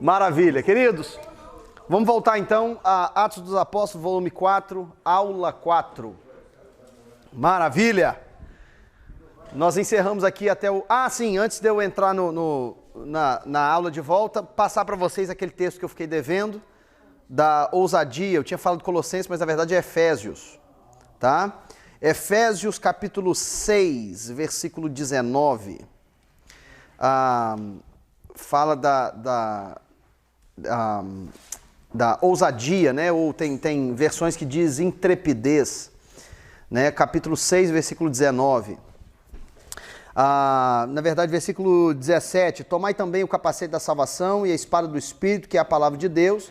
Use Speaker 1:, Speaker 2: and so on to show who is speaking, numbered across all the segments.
Speaker 1: Maravilha, queridos. Vamos voltar então a Atos dos Apóstolos, volume 4, aula 4. Maravilha. Nós encerramos aqui até o... sim, antes de eu entrar na aula de volta, passar para vocês aquele texto que eu fiquei devendo, da ousadia. Eu tinha falado de Colossenses, mas na verdade é Efésios, tá? Efésios capítulo 6, versículo 19. Fala da ousadia, né? Ou tem versões que diz intrepidez, né? Capítulo 6, versículo 19. Na verdade, versículo 17, tomai também o capacete da salvação e a espada do Espírito, que é a palavra de Deus,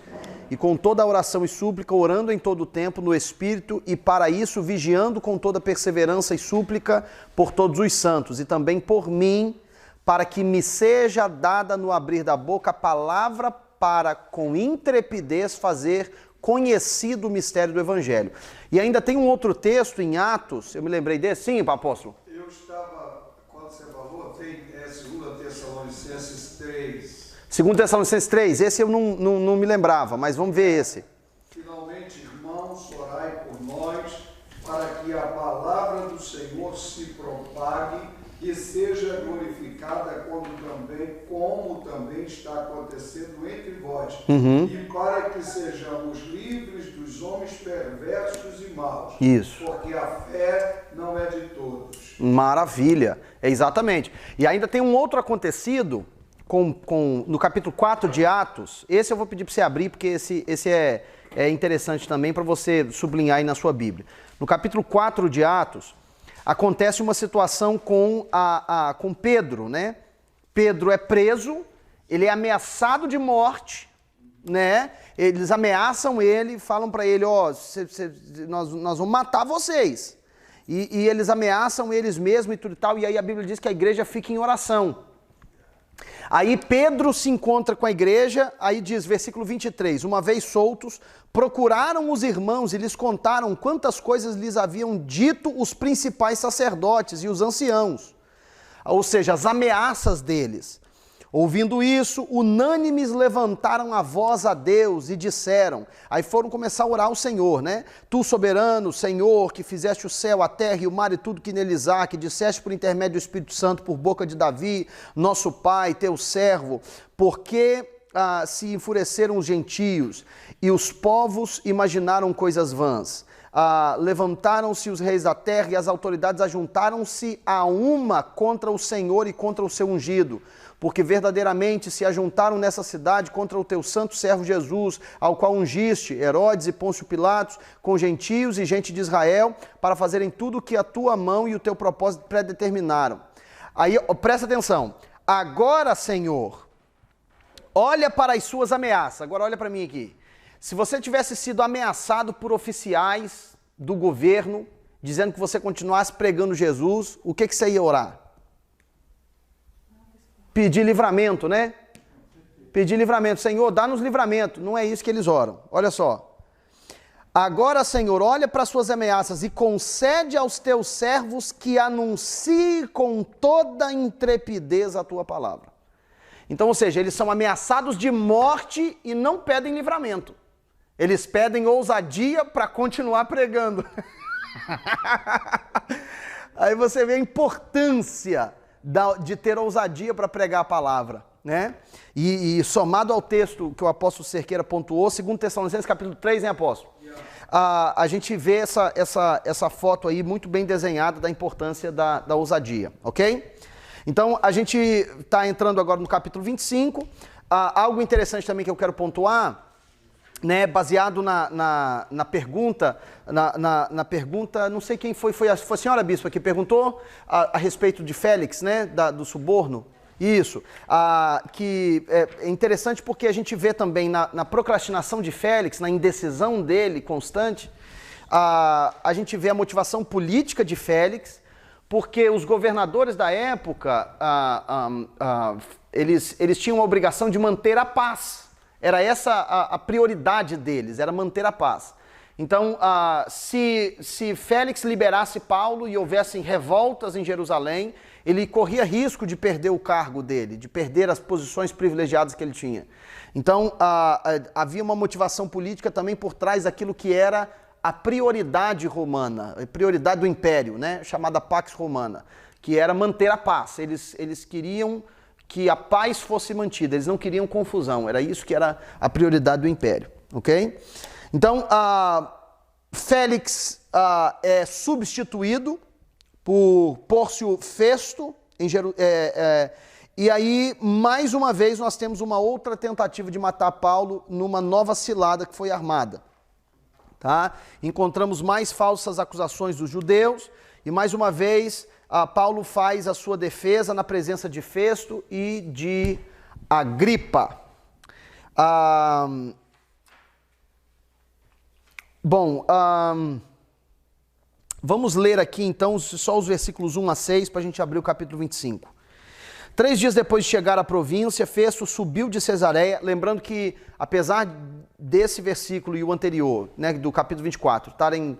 Speaker 1: e com toda a oração e súplica, orando em todo o tempo no Espírito, e para isso vigiando com toda perseverança e súplica por todos os santos, e também por mim, para que me seja dada no abrir da boca a palavra para com intrepidez fazer conhecido o mistério do Evangelho. E ainda tem um outro texto em Atos, eu me lembrei desse, sim, apóstolo?
Speaker 2: Eu estava, quando você falou, tem 2 Tessalonicenses 3.
Speaker 1: 2 Tessalonicenses 3, esse eu não me lembrava, mas vamos ver esse.
Speaker 2: Finalmente, irmãos, orai por nós, para que a palavra do Senhor se propague e seja glorificada como também está acontecendo entre vós, e para que sejamos livres dos homens perversos e maus.
Speaker 1: Isso.
Speaker 2: Porque a fé não é de todos.
Speaker 1: Maravilha, exatamente. E ainda tem um outro acontecido no capítulo 4 de Atos. Esse eu vou pedir para você abrir, porque esse é interessante também para você sublinhar aí na sua Bíblia. No capítulo 4 de Atos, acontece uma situação com Pedro, né? Pedro é preso, ele é ameaçado de morte, né? Eles ameaçam ele, falam para ele, nós vamos matar vocês. E eles ameaçam eles mesmos e tudo e tal, e aí a Bíblia diz que a igreja fica em oração. Aí Pedro se encontra com a igreja, aí diz, versículo 23, uma vez soltos, procuraram os irmãos e lhes contaram quantas coisas lhes haviam dito os principais sacerdotes e os anciãos, ou seja, as ameaças deles. Ouvindo isso, unânimes levantaram a voz a Deus e disseram, aí foram começar a orar ao Senhor, né? Tu, soberano, Senhor, que fizeste o céu, a terra e o mar e tudo que neles há, que disseste por intermédio do Espírito Santo, por boca de Davi, nosso pai, teu servo, porque se enfureceram os gentios e os povos imaginaram coisas vãs. Levantaram-se os reis da terra e as autoridades ajuntaram-se a uma contra o Senhor e contra o seu ungido, porque verdadeiramente se ajuntaram nessa cidade contra o teu santo servo Jesus, ao qual ungiste Herodes e Pôncio Pilatos, com gentios e gente de Israel, para fazerem tudo o que a tua mão e o teu propósito predeterminaram. Aí, presta atenção. Agora, Senhor, olha para as suas ameaças. Agora olha para mim aqui. Se você tivesse sido ameaçado por oficiais do governo, dizendo que você continuasse pregando Jesus, o que você ia orar? Pedir livramento, né? Pedir livramento. Senhor, dá-nos livramento. Não é isso que eles oram. Olha só. Agora, Senhor, olha para as suas ameaças e concede aos teus servos que anunciem com toda intrepidez a tua palavra. Então, ou seja, eles são ameaçados de morte e não pedem livramento. Eles pedem ousadia para continuar pregando. Aí você vê a importância de ter ousadia para pregar a palavra, né? E somado ao texto que o apóstolo Cerqueira pontuou, 2 Tessalonicenses capítulo 3, né, apóstolo? A gente vê essa foto aí muito bem desenhada da importância da ousadia, ok? Então, a gente está entrando agora no capítulo 25. Algo interessante também que eu quero pontuar, né, baseado na pergunta, na pergunta, não sei quem foi a senhora bispa que perguntou a respeito de Félix, né, do suborno. Isso, que é interessante porque a gente vê também na procrastinação de Félix, na indecisão dele constante, a gente vê a motivação política de Félix, porque os governadores da época, eles tinham a obrigação de manter a paz. Era essa a prioridade deles, era manter a paz. Então, se Félix liberasse Paulo e houvessem revoltas em Jerusalém, ele corria risco de perder o cargo dele, de perder as posições privilegiadas que ele tinha. Então, havia uma motivação política também por trás daquilo que era a prioridade romana, a prioridade do império, né? Chamada Pax Romana, que era manter a paz. Eles queriam que a paz fosse mantida, eles não queriam confusão, era isso que era a prioridade do império, ok? Então, Félix é substituído por Pórcio Festo, e aí, mais uma vez, nós temos uma outra tentativa de matar Paulo numa nova cilada que foi armada. Tá? Encontramos mais falsas acusações dos judeus, e mais uma vez, Paulo faz a sua defesa na presença de Festo e de Agripa. Vamos ler aqui então só os versículos 1 a 6 para a gente abrir o capítulo 25. 3 dias depois de chegar à província, Festo subiu de Cesareia, lembrando que, apesar desse versículo e o anterior, né, do capítulo 24, estarem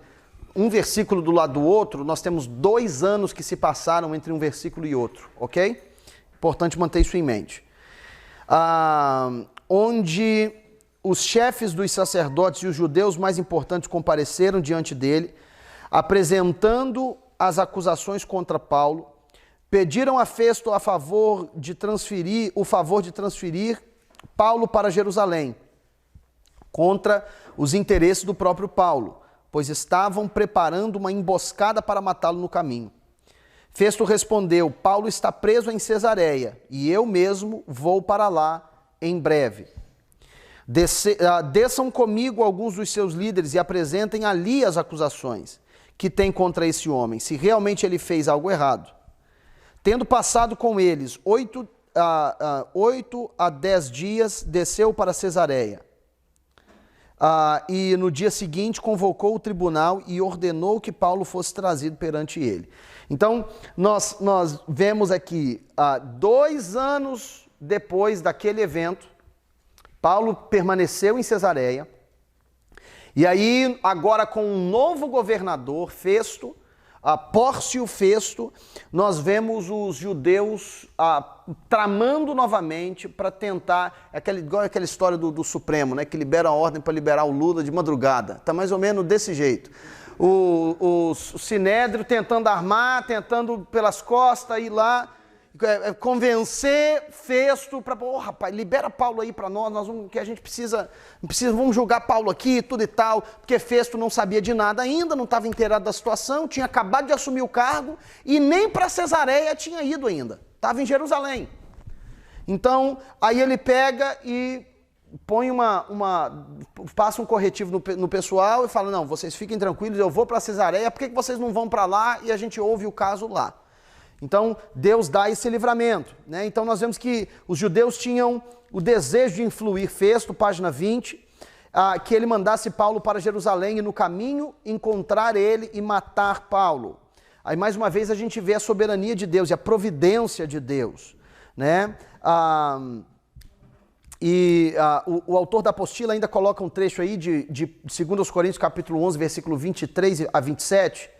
Speaker 1: um versículo do lado do outro, nós temos 2 anos que se passaram entre um versículo e outro, ok? Importante manter isso em mente. Onde os chefes dos sacerdotes e os judeus mais importantes compareceram diante dele, apresentando as acusações contra Paulo, pediram a Festo o favor de transferir Paulo para Jerusalém, contra os interesses do próprio Paulo, pois estavam preparando uma emboscada para matá-lo no caminho. Festo respondeu: Paulo está preso em Cesareia, e eu mesmo vou para lá em breve. Desçam comigo alguns dos seus líderes e apresentem ali as acusações que têm contra esse homem, se realmente ele fez algo errado. Tendo passado com eles 8 a 10 dias, desceu para Cesareia. E no dia seguinte convocou o tribunal e ordenou que Paulo fosse trazido perante ele. Então, nós vemos aqui, 2 anos depois daquele evento, Paulo permaneceu em Cesareia. E aí, agora com um novo governador, Festo, Pórcio Festo, nós vemos os judeus tramando novamente para tentar, igual aquela história do Supremo, né, que libera a ordem para liberar o Lula de madrugada. Está mais ou menos desse jeito. O Sinédrio tentando armar, tentando pelas costas ir lá, convencer Festo para, rapaz, libera Paulo aí para nós vamos, que a gente precisa, vamos julgar Paulo aqui, tudo e tal, porque Festo não sabia de nada ainda, não estava inteirado da situação, tinha acabado de assumir o cargo e nem para Cesareia tinha ido ainda, estava em Jerusalém. Então, aí ele pega e põe passa um corretivo no pessoal e fala: não, vocês fiquem tranquilos, eu vou para Cesareia, por que vocês não vão para lá e a gente ouve o caso lá? Então, Deus dá esse livramento, né? Então, nós vemos que os judeus tinham o desejo de influir Festo, página 20, que ele mandasse Paulo para Jerusalém e no caminho encontrar ele e matar Paulo. Aí, mais uma vez, a gente vê a soberania de Deus e a providência de Deus, né? O autor da apostila ainda coloca um trecho aí de 2 Coríntios, capítulo 11, versículo 23 a 27,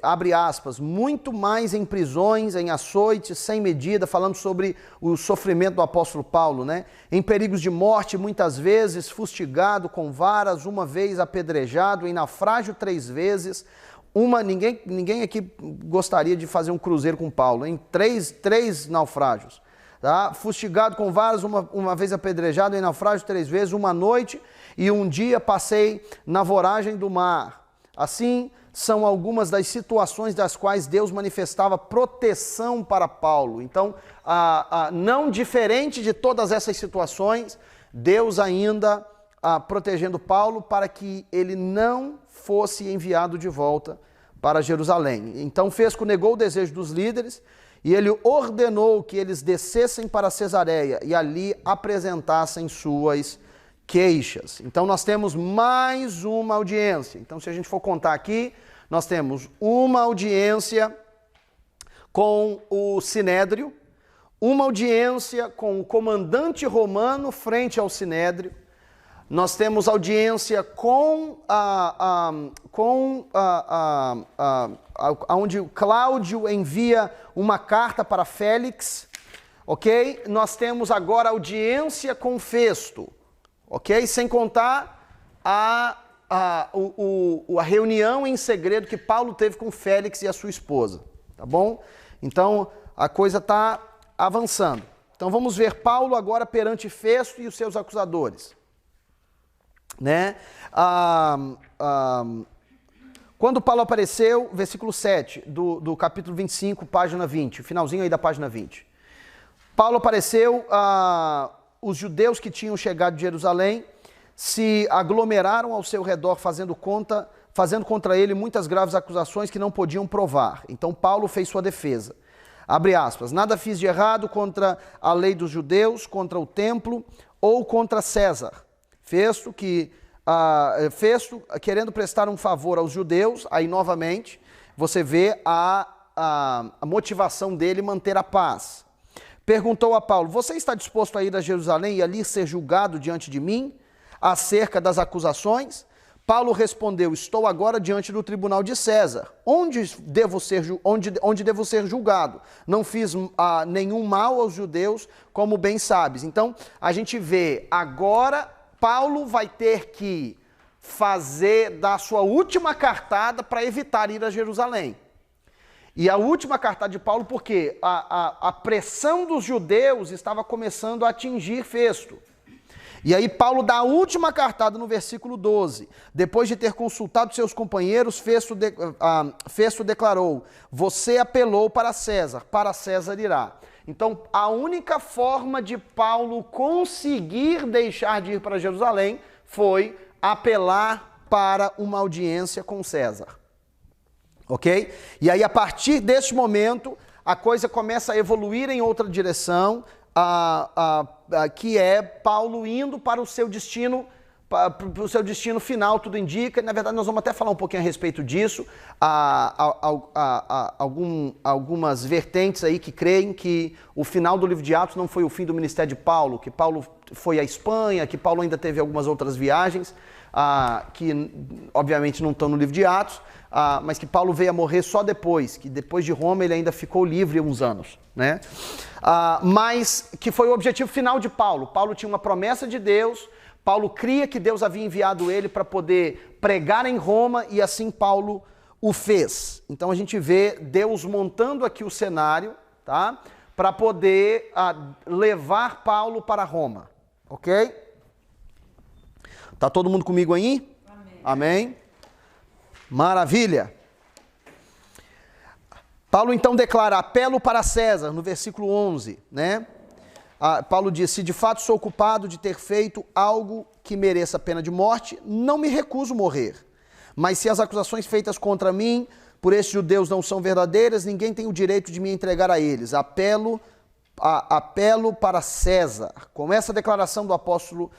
Speaker 1: abre aspas, muito mais em prisões, em açoites, sem medida, falando sobre o sofrimento do apóstolo Paulo, né? Em perigos de morte, muitas vezes, fustigado com varas, uma vez apedrejado, em naufrágio 3 vezes, ninguém aqui gostaria de fazer um cruzeiro com Paulo, em três naufrágios, tá? Fustigado com varas, uma vez apedrejado, em naufrágio 3 vezes, uma noite e um dia passei na voragem do mar. Assim, são algumas das situações das quais Deus manifestava proteção para Paulo. Então, não diferente de todas essas situações, Deus ainda protegendo Paulo para que ele não fosse enviado de volta para Jerusalém. Então, Festo negou o desejo dos líderes e ele ordenou que eles descessem para Cesareia e ali apresentassem suas queixas. Então, nós temos mais uma audiência. Então, se a gente for contar aqui, nós temos uma audiência com o Sinédrio, uma audiência com o comandante romano frente ao Sinédrio, nós temos audiência onde Cláudio envia uma carta para Félix, ok? Nós temos agora audiência com Festo, ok? Sem contar a reunião em segredo que Paulo teve com Félix e a sua esposa, tá bom? Então, a coisa está avançando. Então, vamos ver Paulo agora perante Festo e os seus acusadores. Né? Quando Paulo apareceu, versículo 7 do capítulo 25, página 20, finalzinho aí da página 20. Paulo apareceu, os judeus que tinham chegado de Jerusalém se aglomeraram ao seu redor, fazendo contra ele muitas graves acusações que não podiam provar. Então Paulo fez sua defesa. Abre aspas, nada fiz de errado contra a lei dos judeus, contra o templo ou contra César. Festo, querendo prestar um favor aos judeus, aí novamente você vê a motivação dele manter a paz. Perguntou a Paulo, você está disposto a ir a Jerusalém e ali ser julgado diante de mim, acerca das acusações? Paulo respondeu, estou agora diante do tribunal de César, onde devo ser julgado. Não fiz nenhum mal aos judeus, como bem sabes. Então, a gente vê agora Paulo vai ter que dar sua última cartada para evitar ir a Jerusalém. E a última cartada de Paulo, porque a pressão dos judeus estava começando a atingir Festo. E aí Paulo dá a última cartada no versículo 12. Depois de ter consultado seus companheiros, Festo declarou, você apelou para César irá. Então, a única forma de Paulo conseguir deixar de ir para Jerusalém foi apelar para uma audiência com César. Ok? E aí, a partir deste momento, a coisa começa a evoluir em outra direção, que é Paulo indo para o seu destino, para o seu destino final, tudo indica. Na verdade, nós vamos até falar um pouquinho a respeito disso. Algumas vertentes aí que creem que o final do livro de Atos não foi o fim do ministério de Paulo, que Paulo foi à Espanha, que Paulo ainda teve algumas outras viagens, que obviamente não estão no livro de Atos, mas que Paulo veio a morrer só depois, que depois de Roma ele ainda ficou livre uns anos, né? Mas que foi o objetivo final de Paulo. Paulo tinha uma promessa de Deus, Paulo cria que Deus havia enviado ele para poder pregar em Roma e assim Paulo o fez. Então a gente vê Deus montando aqui o cenário, tá? Para poder levar Paulo para Roma, ok? Tá todo mundo comigo aí? Amém. Amém? Maravilha. Paulo então declara, apelo para César, no versículo 11, né? Paulo diz, se de fato sou culpado de ter feito algo que mereça a pena de morte, não me recuso morrer. Mas se as acusações feitas contra mim por estes judeus não são verdadeiras, ninguém tem o direito de me entregar a eles. Apelo para César. Com essa declaração do apóstolo,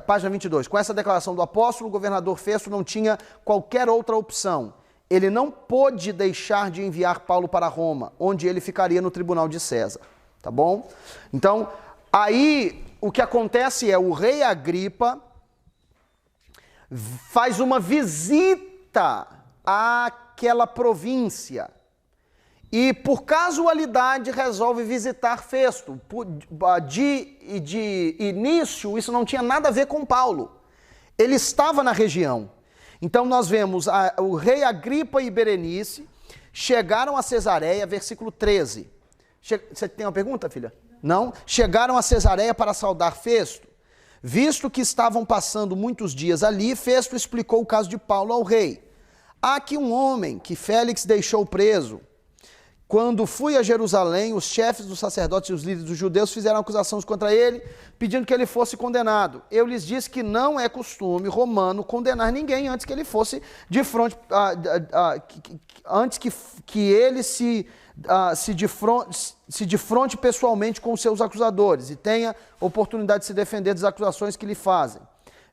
Speaker 1: página 22, com essa declaração do apóstolo, o governador Festo não tinha qualquer outra opção. Ele não pôde deixar de enviar Paulo para Roma, onde ele ficaria no tribunal de César. Tá bom? Então, aí o que acontece é o rei Agripa faz uma visita àquela província e, por casualidade, resolve visitar Festo. De início, isso não tinha nada a ver com Paulo. Ele estava na região. Então, nós vemos o rei Agripa e Berenice chegaram a Cesareia, versículo 13. Você tem uma pergunta, filha? Não? Chegaram a Cesareia para saudar Festo. Visto que estavam passando muitos dias ali, Festo explicou o caso de Paulo ao rei. Há aqui um homem que Félix deixou preso. Quando fui a Jerusalém, os chefes dos sacerdotes e os líderes dos judeus fizeram acusações contra ele, pedindo que ele fosse condenado. Eu lhes disse que não é costume romano condenar ninguém antes que ele fosse de frente, antes que ele se defronte pessoalmente com os seus acusadores e tenha oportunidade de se defender das acusações que lhe fazem.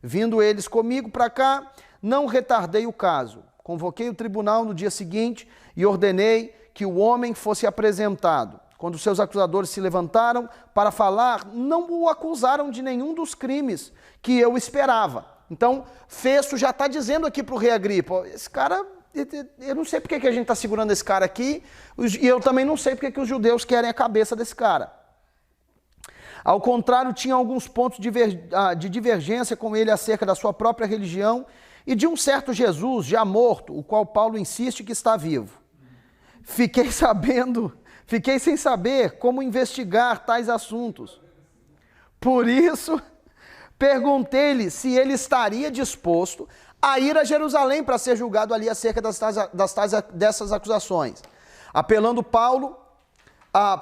Speaker 1: Vindo eles comigo para cá, não retardei o caso. Convoquei o tribunal no dia seguinte e ordenei que o homem fosse apresentado. quando seus acusadores se levantaram para falar, não o acusaram de nenhum dos crimes que eu esperava. Então, Festo já está dizendo aqui para o rei Agripa, esse cara, eu não sei porque que a gente está segurando esse cara aqui, e eu também não sei porque que os judeus querem a cabeça desse cara. Ao contrário, tinha alguns pontos de divergência com ele acerca da sua própria religião e de um certo Jesus já morto, o qual Paulo insiste que está vivo. Fiquei sem saber como investigar tais assuntos. Por isso, perguntei-lhe se ele estaria disposto a ir a Jerusalém para ser julgado ali acerca dessas acusações. Apelando Paulo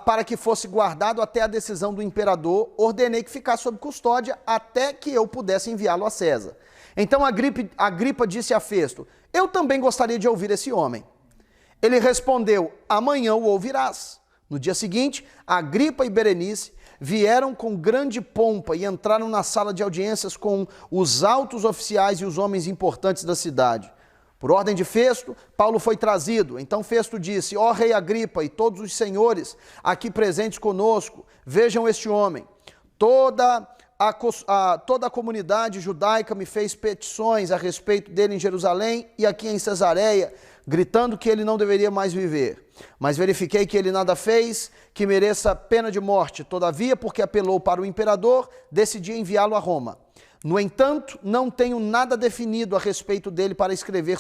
Speaker 1: para que fosse guardado até a decisão do imperador, ordenei que ficasse sob custódia até que eu pudesse enviá-lo a César. Então Agripa disse a Festo, eu também gostaria de ouvir esse homem. Ele respondeu, amanhã o ouvirás. No dia seguinte, Agripa e Berenice vieram com grande pompa e entraram na sala de audiências com os altos oficiais e os homens importantes da cidade. Por ordem de Festo, Paulo foi trazido. Então Festo disse, ó rei Agripa e todos os senhores aqui presentes conosco, vejam este homem. Toda a comunidade judaica me fez petições a respeito dele em Jerusalém e aqui em Cesareia, gritando que ele não deveria mais viver. Mas verifiquei que ele nada fez que mereça pena de morte. Todavia, porque apelou para o imperador, decidi enviá-lo a Roma. No entanto, não tenho nada definido a respeito dele para escrever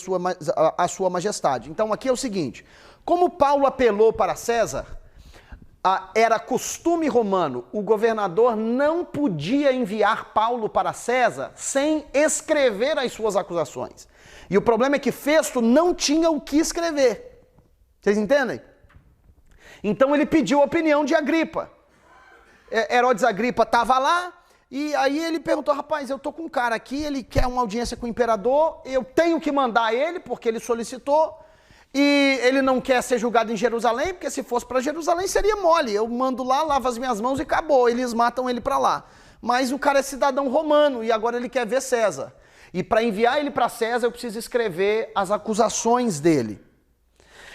Speaker 1: a sua majestade. Então aqui é o seguinte, como Paulo apelou para César, era costume romano, o governador não podia enviar Paulo para César sem escrever as suas acusações. E o problema é que Festo não tinha o que escrever. Vocês entendem? Então ele pediu a opinião de Agripa. Herodes Agripa estava lá, e aí ele perguntou, rapaz, eu tô com um cara aqui, ele quer uma audiência com o imperador, eu tenho que mandar ele, porque ele solicitou, e ele não quer ser julgado em Jerusalém, porque se fosse para Jerusalém seria mole, eu mando lá, lavo as minhas mãos e acabou, eles matam ele para lá. Mas o cara é cidadão romano, e agora ele quer ver César. E para enviar ele para César, eu preciso escrever as acusações dele.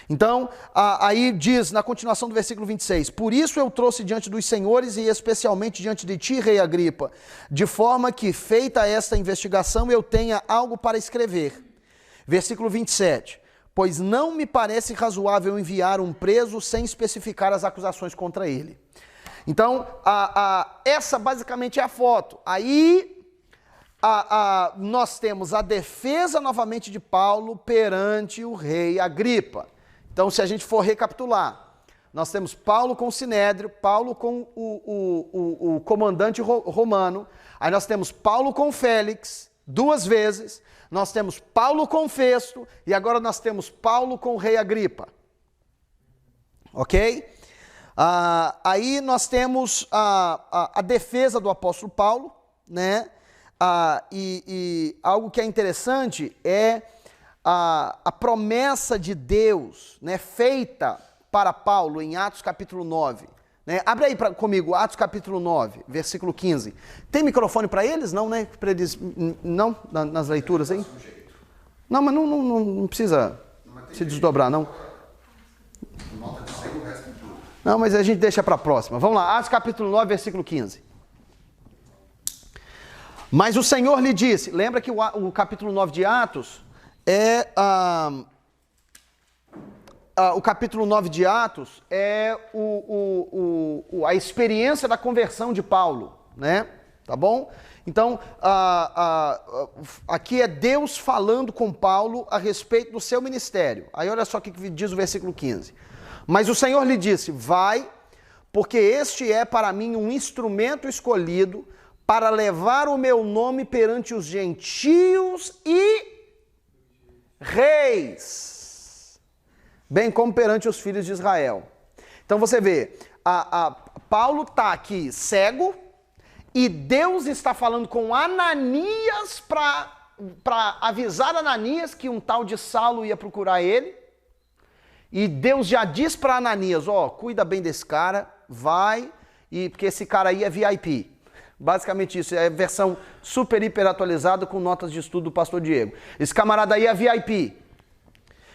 Speaker 1: Então, aí diz, na continuação do versículo 26, por isso eu trouxe diante dos senhores e especialmente diante de ti, rei Agripa, de forma que, feita esta investigação, eu tenha algo para escrever. Versículo 27, pois não me parece razoável enviar um preso sem especificar as acusações contra ele. Então, essa basicamente é a foto. Aí, nós temos a defesa novamente de Paulo perante o rei Agripa. Então, se a gente for recapitular, nós temos Paulo com o Sinédrio, Paulo com o comandante romano, aí nós temos Paulo com Félix, 2 vezes, nós temos Paulo com Festo, e agora nós temos Paulo com o rei Agripa. Ok? Aí nós temos a defesa do apóstolo Paulo, né? E algo que é interessante é a promessa de Deus, né, feita para Paulo em Atos capítulo 9. Né? Abre aí comigo, Atos capítulo 9, versículo 15. Tem microfone para eles? Não, né? Para eles, não? Nas leituras aí? Não, mas não precisa se desdobrar, não. Não, mas a gente deixa para a próxima. Vamos lá, Atos capítulo 9, versículo 15. Mas o Senhor lhe disse, lembra que o capítulo 9 de Atos o capítulo 9 de Atos é a experiência da conversão de Paulo, né? Tá bom? Então, aqui é Deus falando com Paulo a respeito do seu ministério. Aí olha só o que diz o versículo 15. Mas o Senhor lhe disse, vai, porque este é para mim um instrumento escolhido para levar o meu nome perante os gentios e reis, bem como perante os filhos de Israel. Então você vê, Paulo está aqui cego e Deus está falando com Ananias para avisar Ananias que um tal de Saulo ia procurar ele. E Deus já diz para Ananias, cuida bem desse cara, vai, porque esse cara aí é VIP. Basicamente isso, é a versão super hiper atualizada com notas de estudo do pastor Diego. Esse camarada aí é VIP.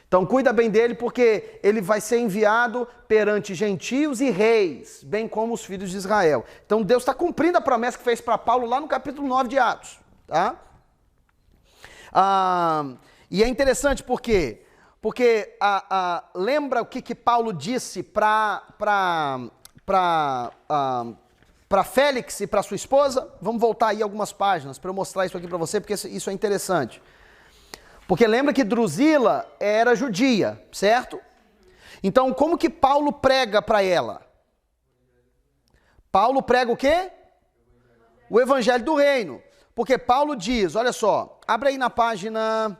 Speaker 1: Então cuida bem dele, porque ele vai ser enviado perante gentios e reis, bem como os filhos de Israel. Então Deus está cumprindo a promessa que fez para Paulo lá no capítulo 9 de Atos. Tá? E é interessante porque lembra o que Paulo disse para Félix e para sua esposa? Vamos voltar aí algumas páginas para eu mostrar isso aqui para você, porque isso é interessante. Porque lembra que Drusila era judia, certo? Então, como que Paulo prega para ela? Paulo prega o quê? O evangelho do reino. Porque Paulo diz, olha só, abre aí na página...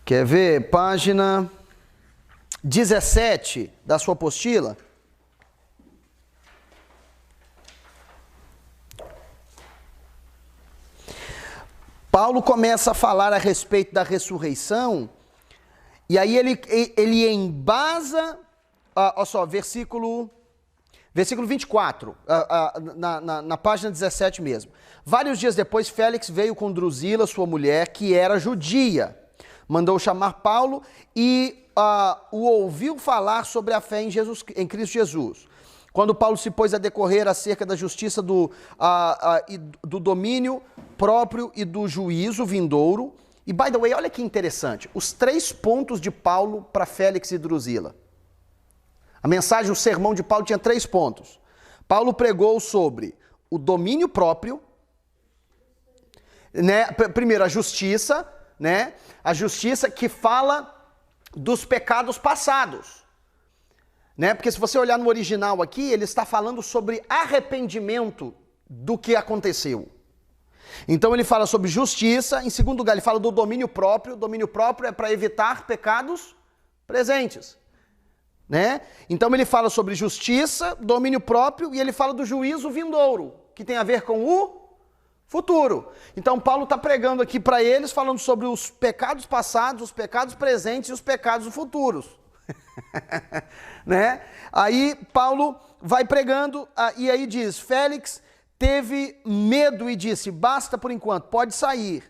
Speaker 1: Quer ver? Página 17 da sua apostila. Paulo começa a falar a respeito da ressurreição, e aí ele embasa, olha só, versículo 24, na página 17 mesmo. Vários dias depois, Félix veio com Drusila, sua mulher, que era judia. Mandou chamar Paulo e o ouviu falar sobre a fé em Cristo Jesus. Quando Paulo se pôs a decorrer acerca da justiça do domínio próprio e do juízo vindouro. E, by the way, olha que interessante, os 3 pontos de Paulo para Félix e Drusila. A mensagem, o sermão de Paulo tinha 3 pontos. Paulo pregou sobre o domínio próprio, né? Primeiro a justiça, né? A justiça que fala dos pecados passados, né? Porque se você olhar no original aqui, ele está falando sobre arrependimento do que aconteceu. Então ele fala sobre justiça, em segundo lugar ele fala do domínio próprio. O domínio próprio é para evitar pecados presentes, né? Então ele fala sobre justiça, domínio próprio, e ele fala do juízo vindouro, que tem a ver com o futuro. Então Paulo está pregando aqui para eles, falando sobre os pecados passados, os pecados presentes e os pecados futuros. Né? Aí Paulo vai pregando, e aí diz, Félix teve medo e disse, basta por enquanto, pode sair.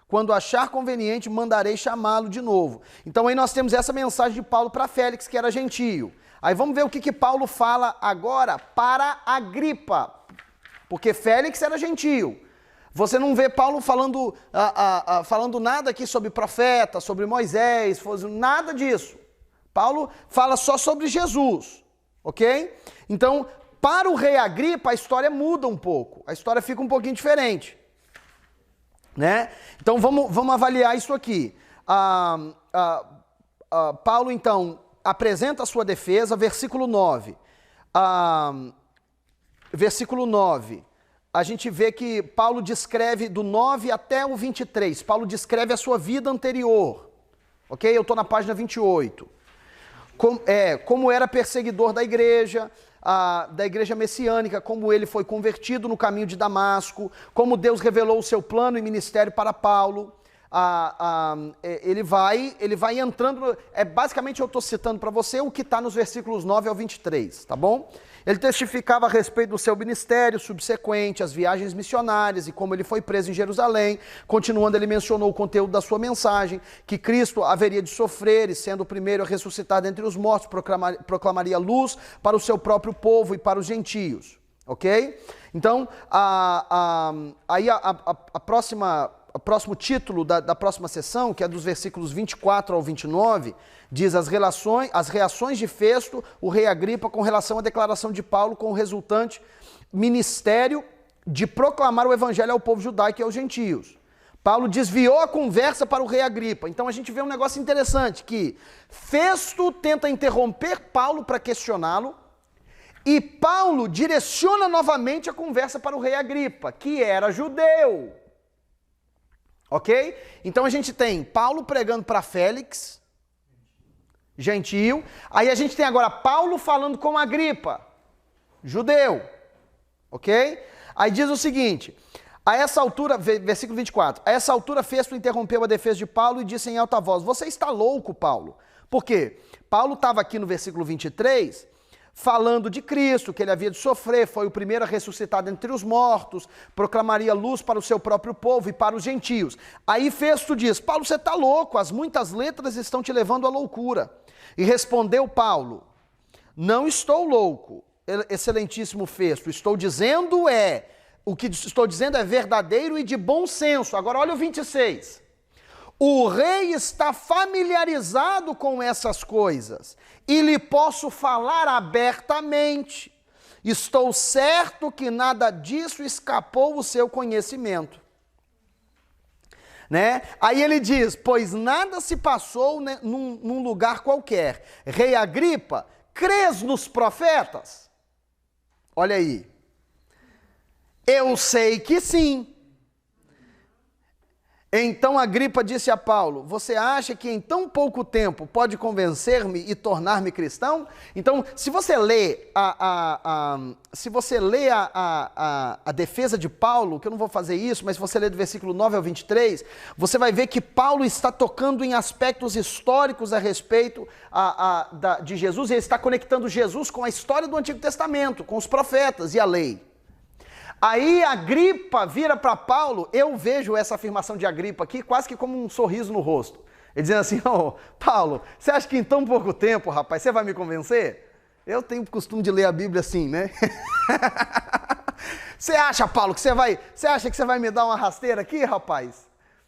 Speaker 1: Quando achar conveniente, mandarei chamá-lo de novo. Então aí nós temos essa mensagem de Paulo para Félix, que era gentio. Aí vamos ver o que Paulo fala agora para Agripa, porque Félix era gentio. Você não vê Paulo falando nada aqui sobre profeta, sobre Moisés, nada disso. Paulo fala só sobre Jesus, ok? Então, para o rei Agripa, a história muda um pouco. A história fica um pouquinho diferente, né? Então, vamos avaliar isso aqui. Paulo, então, apresenta a sua defesa, versículo 9. Versículo 9. A gente vê que Paulo descreve do 9 até o 23. Paulo descreve a sua vida anterior. Ok? Eu estou na página 28. Como era perseguidor da igreja messiânica, como ele foi convertido no caminho de Damasco, como Deus revelou o seu plano e ministério para Paulo. Ele vai entrando, basicamente eu estou citando para você o que está nos versículos 9 ao 23, tá bom? Ele testificava a respeito do seu ministério subsequente, as viagens missionárias e como ele foi preso em Jerusalém. Continuando, ele mencionou o conteúdo da sua mensagem, que Cristo haveria de sofrer e, sendo o primeiro a ressuscitar dentre os mortos, proclamaria luz para o seu próprio povo e para os gentios, ok? Então, o próximo título da próxima sessão, que é dos versículos 24 ao 29, diz as reações de Festo, o rei Agripa, com relação à declaração de Paulo, com o resultante ministério de proclamar o evangelho ao povo judaico e aos gentios. Paulo desviou a conversa para o rei Agripa. Então a gente vê um negócio interessante, que Festo tenta interromper Paulo para questioná-lo, e Paulo direciona novamente a conversa para o rei Agripa, que era judeu. Ok? Então a gente tem Paulo pregando para Félix, gentio. Aí a gente tem agora Paulo falando com Agripa, judeu. Ok? Aí diz o seguinte, a essa altura, versículo 24, a essa altura Festo interrompeu a defesa de Paulo e disse em alta voz, você está louco, Paulo? Por quê? Paulo estava aqui no versículo 23, falando de Cristo, que ele havia de sofrer, foi o primeiro a ressuscitar dentre os mortos, proclamaria luz para o seu próprio povo e para os gentios. Aí Festo diz, Paulo, você está louco, as muitas letras estão te levando à loucura. E respondeu Paulo, não estou louco, excelentíssimo Festo, o que estou dizendo é verdadeiro e de bom senso. Agora olha o 26. O rei está familiarizado com essas coisas e lhe posso falar abertamente. Estou certo que nada disso escapou o seu conhecimento. Né? Aí ele diz, pois nada se passou, né, num lugar qualquer. Rei Agripa, crês nos profetas? Olha aí. Eu sei que sim. Então Agripa disse a Paulo, você acha que em tão pouco tempo pode convencer-me e tornar-me cristão? Então, se você lê a defesa de Paulo, que eu não vou fazer isso, mas se você ler do versículo 9 ao 23, você vai ver que Paulo está tocando em aspectos históricos a respeito de Jesus, e ele está conectando Jesus com a história do Antigo Testamento, com os profetas e a lei. Aí Agripa vira para Paulo, eu vejo essa afirmação de Agripa aqui quase que como um sorriso no rosto. Ele dizendo assim, Paulo, você acha que em tão pouco tempo, rapaz, você vai me convencer? Eu tenho o costume de ler a Bíblia assim, né? Você acha, Paulo, que você acha que você vai me dar uma rasteira aqui, rapaz?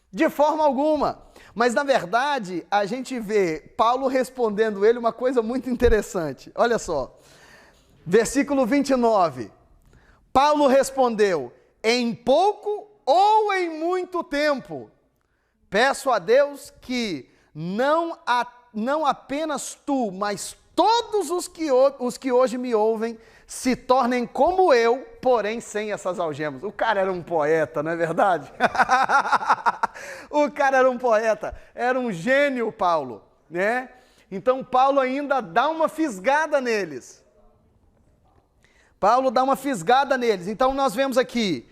Speaker 1: De forma alguma. Mas na verdade, a gente vê Paulo respondendo ele uma coisa muito interessante. Olha só, versículo 29. Paulo respondeu, em pouco ou em muito tempo, peço a Deus que não apenas tu, mas todos os que hoje me ouvem, se tornem como eu, porém sem essas algemas. O cara era um poeta, não é verdade? O cara era um poeta, era um gênio, Paulo, né? Então Paulo ainda dá uma fisgada neles. Paulo dá uma fisgada neles. Então nós vemos aqui,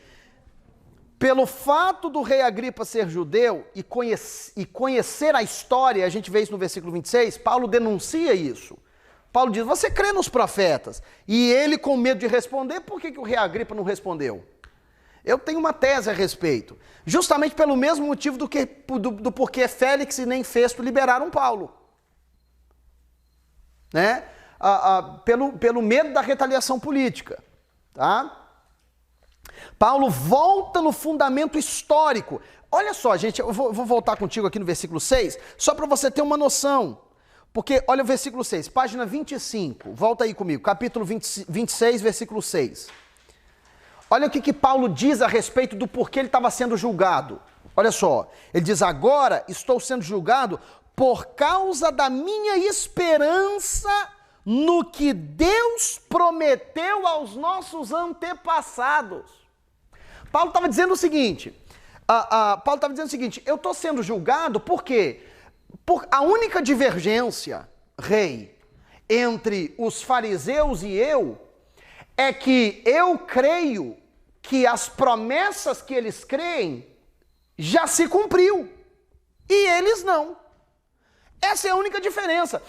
Speaker 1: pelo fato do rei Agripa ser judeu e conhecer a história, a gente vê isso no versículo 26, Paulo denuncia isso. Paulo diz, você crê nos profetas? E ele, com medo de responder, por que o rei Agripa não respondeu? Eu tenho uma tese a respeito. Justamente pelo mesmo motivo do porquê Félix e nem Festo liberaram Paulo. Né? Pelo medo da retaliação política, tá? Paulo volta no fundamento histórico. Olha só, gente, eu vou voltar contigo aqui no versículo 6, só para você ter uma noção. Porque, olha o versículo 6, página 25, volta aí comigo, capítulo 26, versículo 6. Olha o que Paulo diz a respeito do porquê ele estava sendo julgado. Olha só, ele diz, agora estou sendo julgado por causa da minha esperança no que Deus prometeu aos nossos antepassados. Paulo estava dizendo o seguinte, eu estou sendo julgado porque a única divergência, rei, entre os fariseus e eu, é que eu creio que as promessas que eles creem já se cumpriu, e eles não. Essa é a única diferença.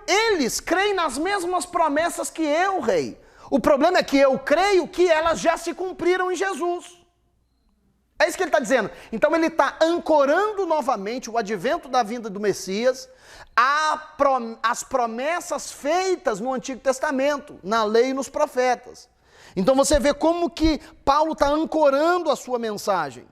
Speaker 1: Eles creem nas mesmas promessas que eu, rei. O problema é que eu creio que elas já se cumpriram em Jesus. É isso que ele está dizendo. Então ele está ancorando novamente o advento da vinda do Messias, as promessas feitas no Antigo Testamento, na lei e nos profetas. Então você vê como que Paulo está ancorando a sua mensagem.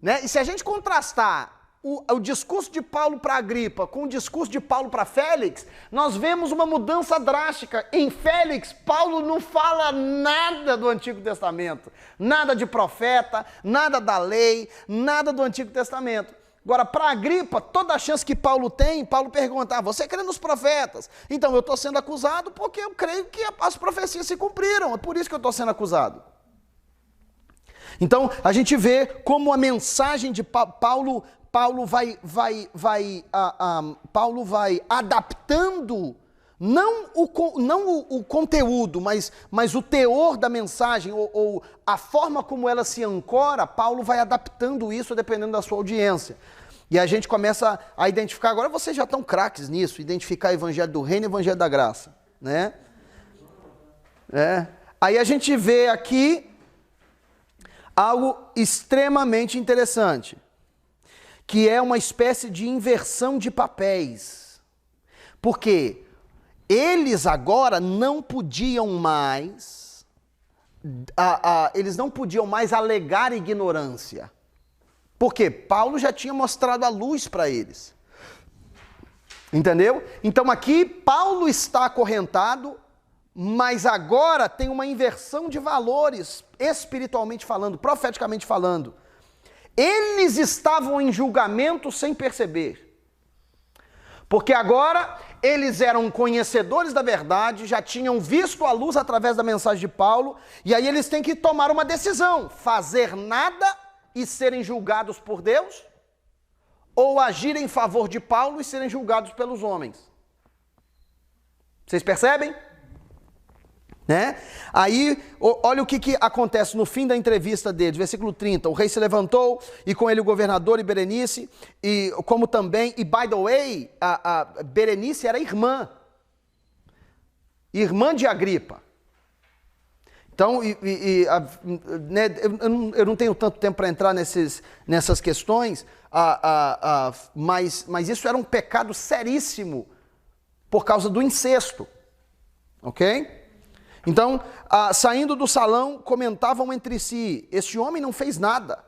Speaker 1: Né? E se a gente contrastar o discurso de Paulo para Agripa com o discurso de Paulo para Félix, nós vemos uma mudança drástica. Em Félix, Paulo não fala nada do Antigo Testamento, nada de profeta, nada da lei, nada do Antigo Testamento. Agora, para Agripa, toda a chance que Paulo tem, Paulo pergunta, você crê nos profetas? Então, eu estou sendo acusado porque eu creio que as profecias se cumpriram, é por isso que eu estou sendo acusado. Então, a gente vê como a mensagem de Paulo vai adaptando não o conteúdo, mas o teor da mensagem, ou a forma como ela se ancora, Paulo vai adaptando isso dependendo da sua audiência. E a gente começa a identificar, agora vocês já estão craques nisso, identificar evangelho do reino e evangelho da graça, né? Aí a gente vê aqui algo extremamente interessante, que é uma espécie de inversão de papéis. Porque eles agora não podiam mais, eles não podiam mais alegar ignorância. Porque Paulo já tinha mostrado a luz para eles. Entendeu? Então aqui Paulo está acorrentado, mas agora tem uma inversão de valores, espiritualmente falando, profeticamente falando. Eles estavam em julgamento sem perceber. Porque agora eles eram conhecedores da verdade, já tinham visto a luz através da mensagem de Paulo, e aí eles têm que tomar uma decisão: fazer nada e serem julgados por Deus, ou agir em favor de Paulo e serem julgados pelos homens. Vocês percebem? Né? Aí, olha o que acontece no fim da entrevista deles, versículo 30. O rei se levantou, e com ele o governador e Berenice, e como também, e by the way, a Berenice era irmã de Agripa. Então, né, eu não tenho tanto tempo para entrar nessas questões, mas isso era um pecado seríssimo por causa do incesto, ok? Então, saindo do salão, comentavam entre si: este homem não fez nada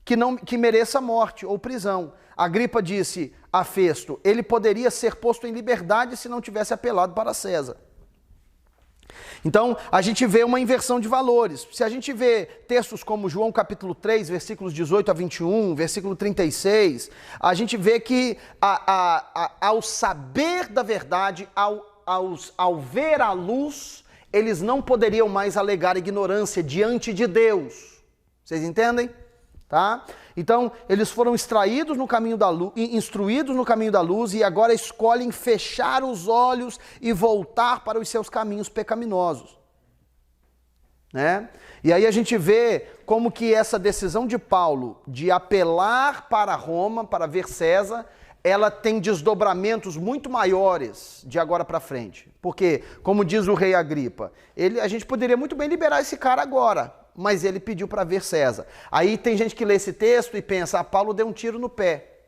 Speaker 1: que mereça morte ou prisão. Agripa disse a Festo: ele poderia ser posto em liberdade se não tivesse apelado para César. Então, a gente vê uma inversão de valores. Se a gente vê textos como João capítulo 3, versículos 18 a 21, versículo 36, a gente vê que ao saber da verdade, ao ver a luz, eles não poderiam mais alegar ignorância diante de Deus. Vocês entendem? Tá? Então, eles foram extraídos no caminho da luz, instruídos no caminho da luz, e agora escolhem fechar os olhos e voltar para os seus caminhos pecaminosos. Né? E aí a gente vê como que essa decisão de Paulo de apelar para Roma, para ver César, ela tem desdobramentos muito maiores de agora para frente. Porque, como diz o rei Agripa, a gente poderia muito bem liberar esse cara agora, mas ele pediu para ver César. Aí tem gente que lê esse texto e pensa: Paulo deu um tiro no pé.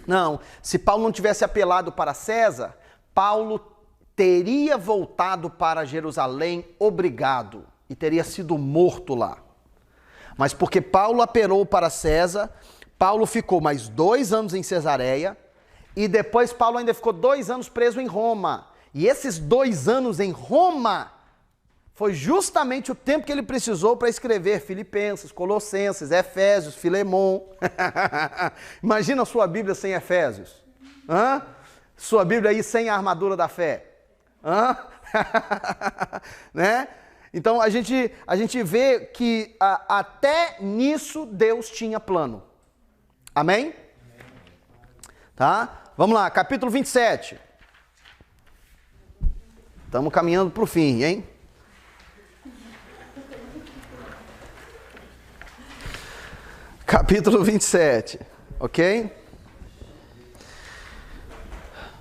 Speaker 1: Não, se Paulo não tivesse apelado para César, Paulo teria voltado para Jerusalém obrigado e teria sido morto lá. Mas porque Paulo apelou para César, Paulo ficou mais 2 anos em Cesareia, e depois Paulo ainda ficou 2 anos preso em Roma. E esses 2 anos em Roma foi justamente o tempo que ele precisou para escrever Filipenses, Colossenses, Efésios, Filemon. Imagina a sua Bíblia sem Efésios. Hã? Sua Bíblia aí sem a armadura da fé. Hã? Né? Então a gente vê que até nisso Deus tinha plano. Amém? Tá? Vamos lá, capítulo 27. Estamos caminhando para o fim, hein? Capítulo 27, ok?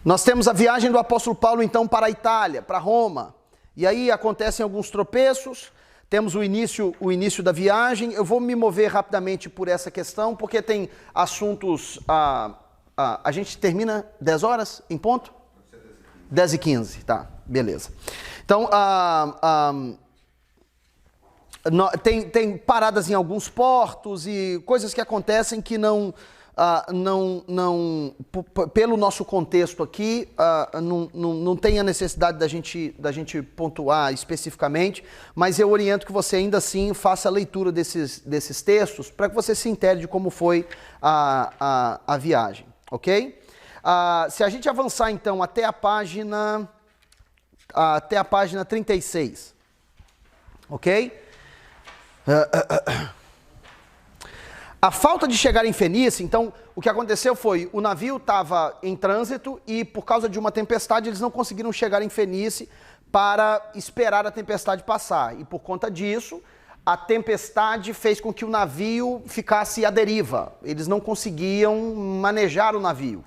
Speaker 1: Nós temos a viagem do apóstolo Paulo, então, para a Itália, para Roma. E aí acontecem alguns tropeços, temos o início da viagem. Eu vou me mover rapidamente por essa questão, porque tem assuntos... a gente termina 10 horas em ponto? 10h15, tá, beleza. Então, tem paradas em alguns portos e coisas que acontecem que pelo nosso contexto aqui, não tem a necessidade da gente pontuar especificamente, mas eu oriento que você ainda assim faça a leitura desses textos para que você se intere de como foi a viagem, ok? Se a gente avançar então até a página 36, ok? A falta de chegar em Fenícia, então, o que aconteceu foi, o navio estava em trânsito e por causa de uma tempestade eles não conseguiram chegar em Fenícia para esperar a tempestade passar. E por conta disso, a tempestade fez com que o navio ficasse à deriva. Eles não conseguiam manejar o navio,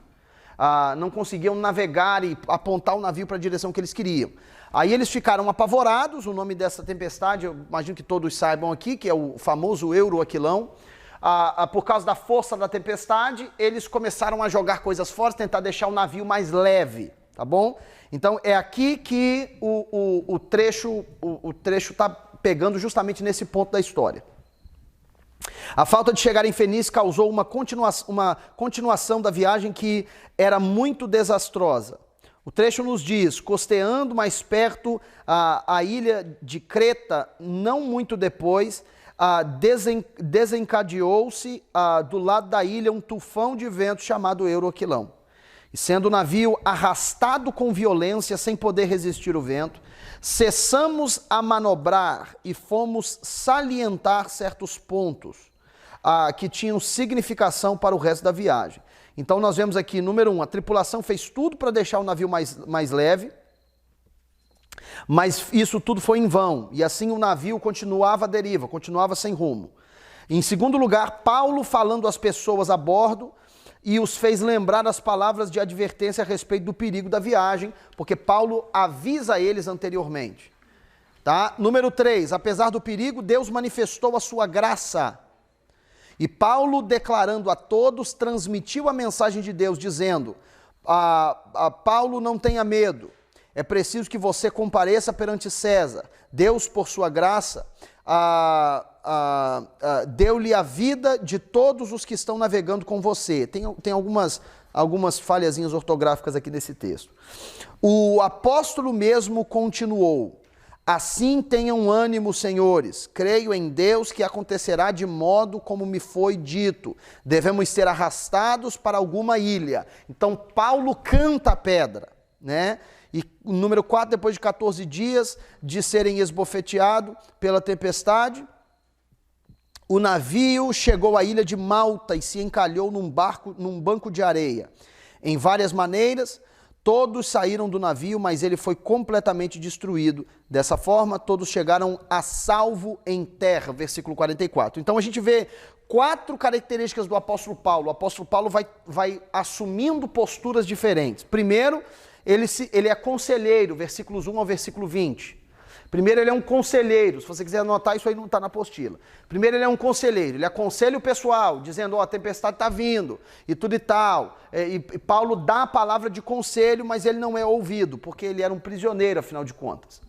Speaker 1: não conseguiam navegar e apontar o navio para a direção que eles queriam. Aí eles ficaram apavorados. O nome dessa tempestade, eu imagino que todos saibam aqui, que é o famoso Euroaquilão. Por causa da força da tempestade, eles começaram a jogar coisas fora, tentar deixar o navio mais leve, tá bom? Então é aqui que o trecho está pegando justamente nesse ponto da história. A falta de chegar em Fenice causou uma continuação da viagem que era muito desastrosa. O trecho nos diz: costeando mais perto a ilha de Creta, não muito depois, desencadeou-se do lado da ilha um tufão de vento chamado Euroaquilão. E sendo o navio arrastado com violência, sem poder resistir o vento, cessamos a manobrar e fomos salientar certos pontos que tinham significação para o resto da viagem. Então nós vemos aqui, número 1, a tripulação fez tudo para deixar o navio mais leve, mas isso tudo foi em vão, e assim o navio continuava à deriva, continuava sem rumo. Em segundo lugar, Paulo falando às pessoas a bordo e os fez lembrar as palavras de advertência a respeito do perigo da viagem, porque Paulo avisa eles anteriormente. Tá? Número 3, apesar do perigo, Deus manifestou a sua graça. E Paulo, declarando a todos, transmitiu a mensagem de Deus, dizendo: Paulo, não tenha medo, é preciso que você compareça perante César. Deus, por sua graça, deu-lhe a vida de todos os que estão navegando com você. Tem algumas falhazinhas ortográficas aqui nesse texto. O apóstolo mesmo continuou: assim tenham ânimo, senhores, creio em Deus que acontecerá de modo como me foi dito. Devemos ser arrastados para alguma ilha. Então Paulo canta a pedra, né? E número 4, depois de 14 dias de serem esbofeteados pela tempestade, o navio chegou à ilha de Malta e se encalhou num banco de areia. Em várias maneiras, todos saíram do navio, mas ele foi completamente destruído. Dessa forma, todos chegaram a salvo em terra, versículo 44. Então a gente vê 4 características do apóstolo Paulo. O apóstolo Paulo vai assumindo posturas diferentes. Primeiro, ele é conselheiro, versículos 1 ao versículo 20. Primeiro, ele é um conselheiro. Se você quiser anotar, isso aí não está na apostila. Primeiro, ele é um conselheiro. Ele aconselha o pessoal, dizendo: a tempestade está vindo e tudo e tal. E Paulo dá a palavra de conselho, mas ele não é ouvido, porque ele era um prisioneiro, afinal de contas.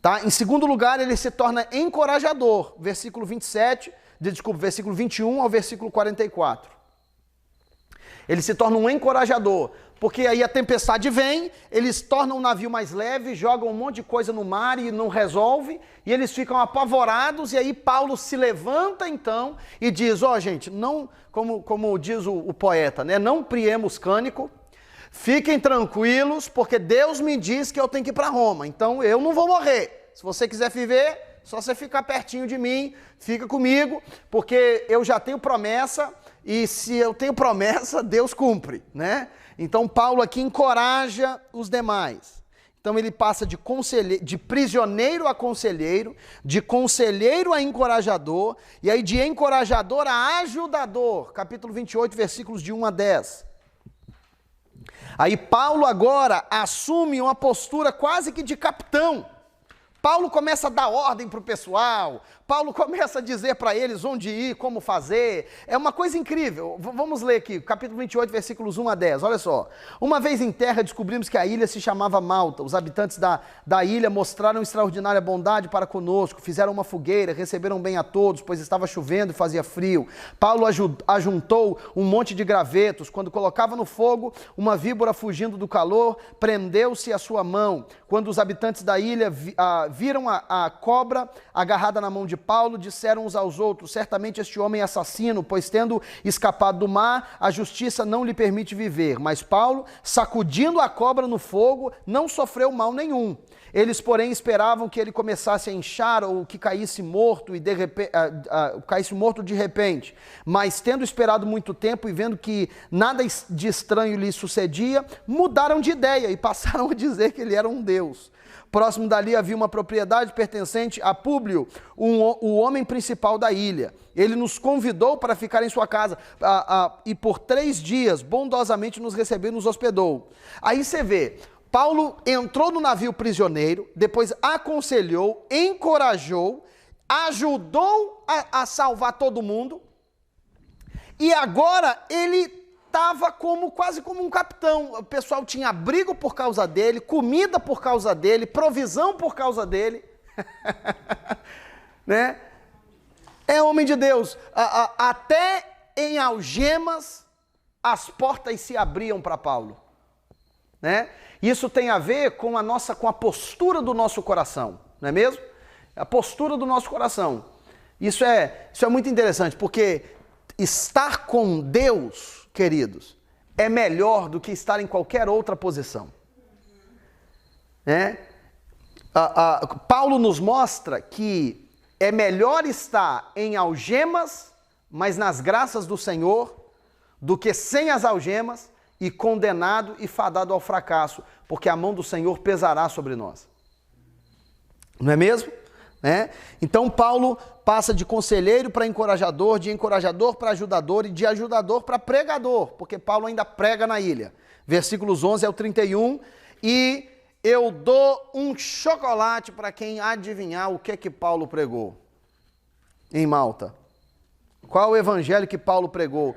Speaker 1: Tá? Em segundo lugar, ele se torna encorajador. Versículo 21 ao versículo 44. Ele se torna um encorajador, porque aí a tempestade vem, eles tornam o navio mais leve, jogam um monte de coisa no mar e não resolve, e eles ficam apavorados, e aí Paulo se levanta então e diz: gente, não, como diz o poeta, né, não priemos cânico, fiquem tranquilos, porque Deus me diz que eu tenho que ir para Roma, então eu não vou morrer. Se você quiser viver, só você ficar pertinho de mim, fica comigo, porque eu já tenho promessa, e se eu tenho promessa, Deus cumpre, né? Então Paulo aqui encoraja os demais. Então ele passa de prisioneiro a conselheiro, de conselheiro a encorajador, e aí de encorajador a ajudador. Capítulo 28, versículos de 1 a 10. Aí Paulo agora assume uma postura quase que de capitão. Paulo começa a dar ordem para o pessoal, Paulo começa a dizer para eles onde ir, como fazer. É uma coisa incrível. Vamos ler aqui, capítulo 28, versículos 1 a 10, olha só. Uma vez em terra, descobrimos que a ilha se chamava Malta. Os habitantes da ilha mostraram extraordinária bondade para conosco, fizeram uma fogueira, receberam bem a todos, pois estava chovendo e fazia frio. Paulo ajuntou um monte de gravetos. Quando colocava no fogo, uma víbora fugindo do calor, prendeu-se à sua mão. Quando os habitantes da ilha viram a cobra agarrada na mão de Paulo, disseram uns aos outros: certamente este homem é assassino, pois tendo escapado do mar, a justiça não lhe permite viver. Mas Paulo, sacudindo a cobra no fogo, não sofreu mal nenhum. Eles, porém, esperavam que ele começasse a inchar ou que caísse morto de repente. Mas, tendo esperado muito tempo e vendo que nada de estranho lhe sucedia, mudaram de ideia e passaram a dizer que ele era um deus. Próximo dali havia uma propriedade pertencente a Públio, o homem principal da ilha. Ele nos convidou para ficar em sua casa e por 3 dias bondosamente nos recebeu e nos hospedou. Aí você vê, Paulo entrou no navio prisioneiro, depois aconselhou, encorajou, ajudou a salvar todo mundo, e agora ele estava quase como um capitão. O pessoal tinha abrigo por causa dele, comida por causa dele, provisão por causa dele. Né? É homem de Deus. Até em algemas as portas se abriam para Paulo. Né? Isso tem a ver com a postura do nosso coração, não é mesmo? A postura do nosso coração. Isso é muito interessante, porque estar com Deus, queridos, é melhor do que estar em qualquer outra posição. Né? Paulo nos mostra que é melhor estar em algemas, mas nas graças do Senhor, do que sem as algemas e condenado e fadado ao fracasso, porque a mão do Senhor pesará sobre nós. Não é mesmo? Né? Então Paulo passa de conselheiro para encorajador, de encorajador para ajudador e de ajudador para pregador, porque Paulo ainda prega na ilha. Versículos 11 ao 31, e eu dou um chocolate para quem adivinhar o que Paulo pregou em Malta. Qual o evangelho que Paulo pregou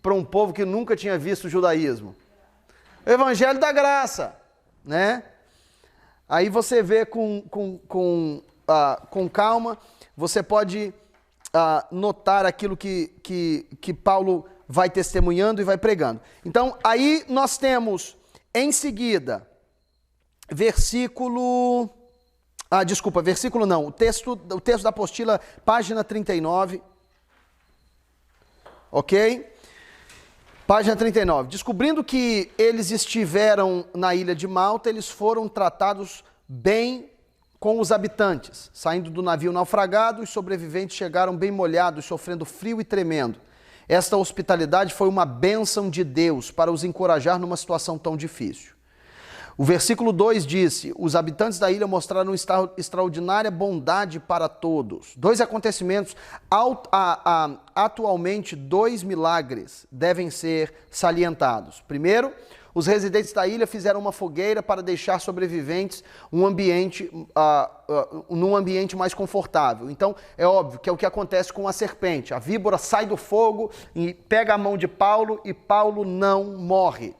Speaker 1: para um povo que nunca tinha visto o judaísmo? O evangelho da graça, né? Aí você vê com calma, você pode notar aquilo que Paulo vai testemunhando e vai pregando. Então, aí nós temos, em seguida, versículo não, o texto da apostila, página 39, ok? Página 39. Descobrindo que eles estiveram na ilha de Malta, eles foram tratados bem com os habitantes. Saindo do navio naufragado, os sobreviventes chegaram bem molhados, sofrendo frio e tremendo. Esta hospitalidade foi uma bênção de Deus para os encorajar numa situação tão difícil. O versículo 2 disse: os habitantes da ilha mostraram extraordinária bondade para todos. 2 acontecimentos, atualmente 2 milagres devem ser salientados. Primeiro, os residentes da ilha fizeram uma fogueira para deixar sobreviventes num ambiente mais confortável. Então, é óbvio que é o que acontece com a serpente. A víbora sai do fogo e pega a mão de Paulo e Paulo não morre.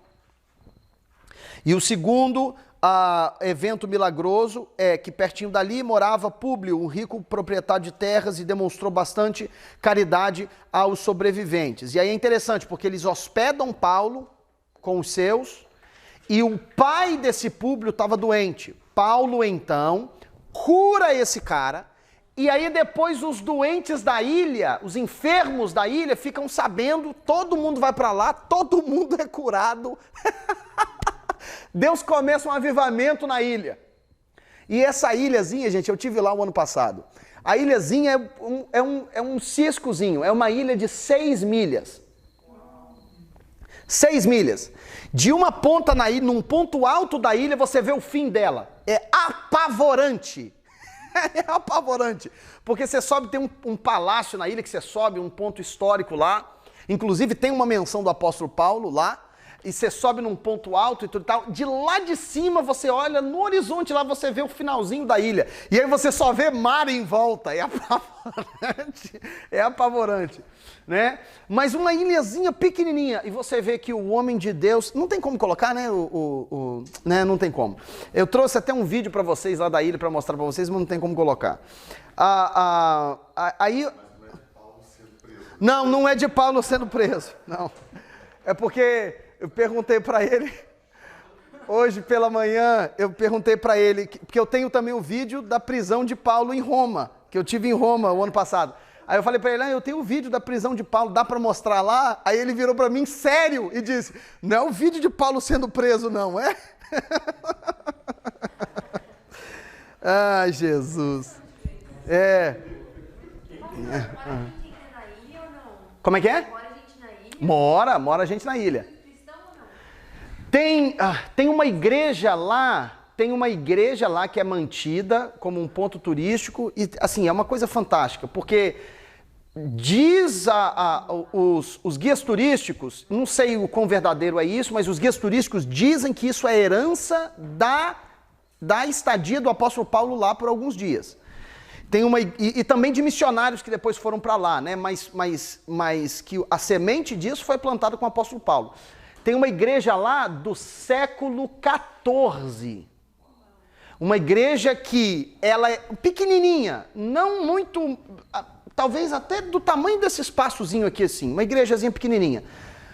Speaker 1: E o segundo evento milagroso é que pertinho dali morava Públio, um rico proprietário de terras, e demonstrou bastante caridade aos sobreviventes. E aí é interessante, porque eles hospedam Paulo com os seus, e o pai desse Públio estava doente. Paulo, então, cura esse cara, e aí depois os doentes da ilha, os enfermos da ilha, ficam sabendo, todo mundo vai para lá, todo mundo é curado. Deus começa um avivamento na ilha. E essa ilhazinha, gente, eu tive lá o ano passado. A ilhazinha é um ciscozinho, é uma ilha de 6 milhas. 6 milhas. De uma ponta na ilha, num ponto alto da ilha, você vê o fim dela. É apavorante. É apavorante. Porque você sobe, tem um palácio na ilha que você sobe, um ponto histórico lá. Inclusive tem uma menção do apóstolo Paulo lá. E você sobe num ponto alto e tudo e tal, de lá de cima você olha no horizonte, lá você vê o finalzinho da ilha, e aí você só vê mar em volta, é apavorante, né? Mas uma ilhazinha pequenininha, e você vê que o homem de Deus, não tem como colocar, né, né? Não tem como. Eu trouxe até um vídeo para vocês lá da ilha para mostrar para vocês, mas não tem como colocar. Aí... Não é de Paulo sendo preso, não. É porque... eu perguntei para ele, hoje pela manhã, eu perguntei para ele, porque eu tenho também o vídeo da prisão de Paulo em Roma, que eu tive em Roma o ano passado. Aí eu falei para ele, eu tenho o vídeo da prisão de Paulo, dá para mostrar lá? Aí ele virou para mim sério e disse, não é o vídeo de Paulo sendo preso não, é? Ai, Jesus. Como é que é? Mora a gente na ilha. Tem uma igreja lá tem uma igreja lá que é mantida como um ponto turístico e, assim, é uma coisa fantástica, porque diz os guias turísticos, não sei o quão verdadeiro é isso, mas os guias turísticos dizem que isso é herança da estadia do apóstolo Paulo lá por alguns dias. E também de missionários que depois foram para lá, né? Mas que a semente disso foi plantada com o apóstolo Paulo. Tem uma igreja lá do século XIV. Uma igreja que ela é pequenininha, não muito, talvez até do tamanho desse espaçozinho aqui assim, uma igrejazinha pequenininha.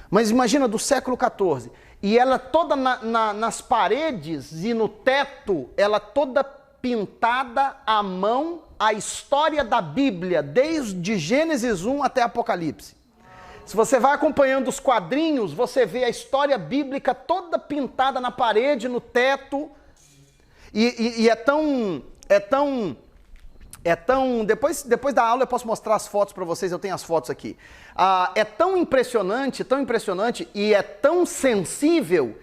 Speaker 1: Mas imagina, do século XIV. E ela toda nas paredes e no teto, ela toda pintada à mão, a história da Bíblia, desde Gênesis 1 até Apocalipse. Se você vai acompanhando os quadrinhos, você vê a história bíblica toda pintada na parede, no teto. E é tão... Depois da aula eu posso mostrar as fotos para vocês, eu tenho as fotos aqui. É tão impressionante, e é tão sensível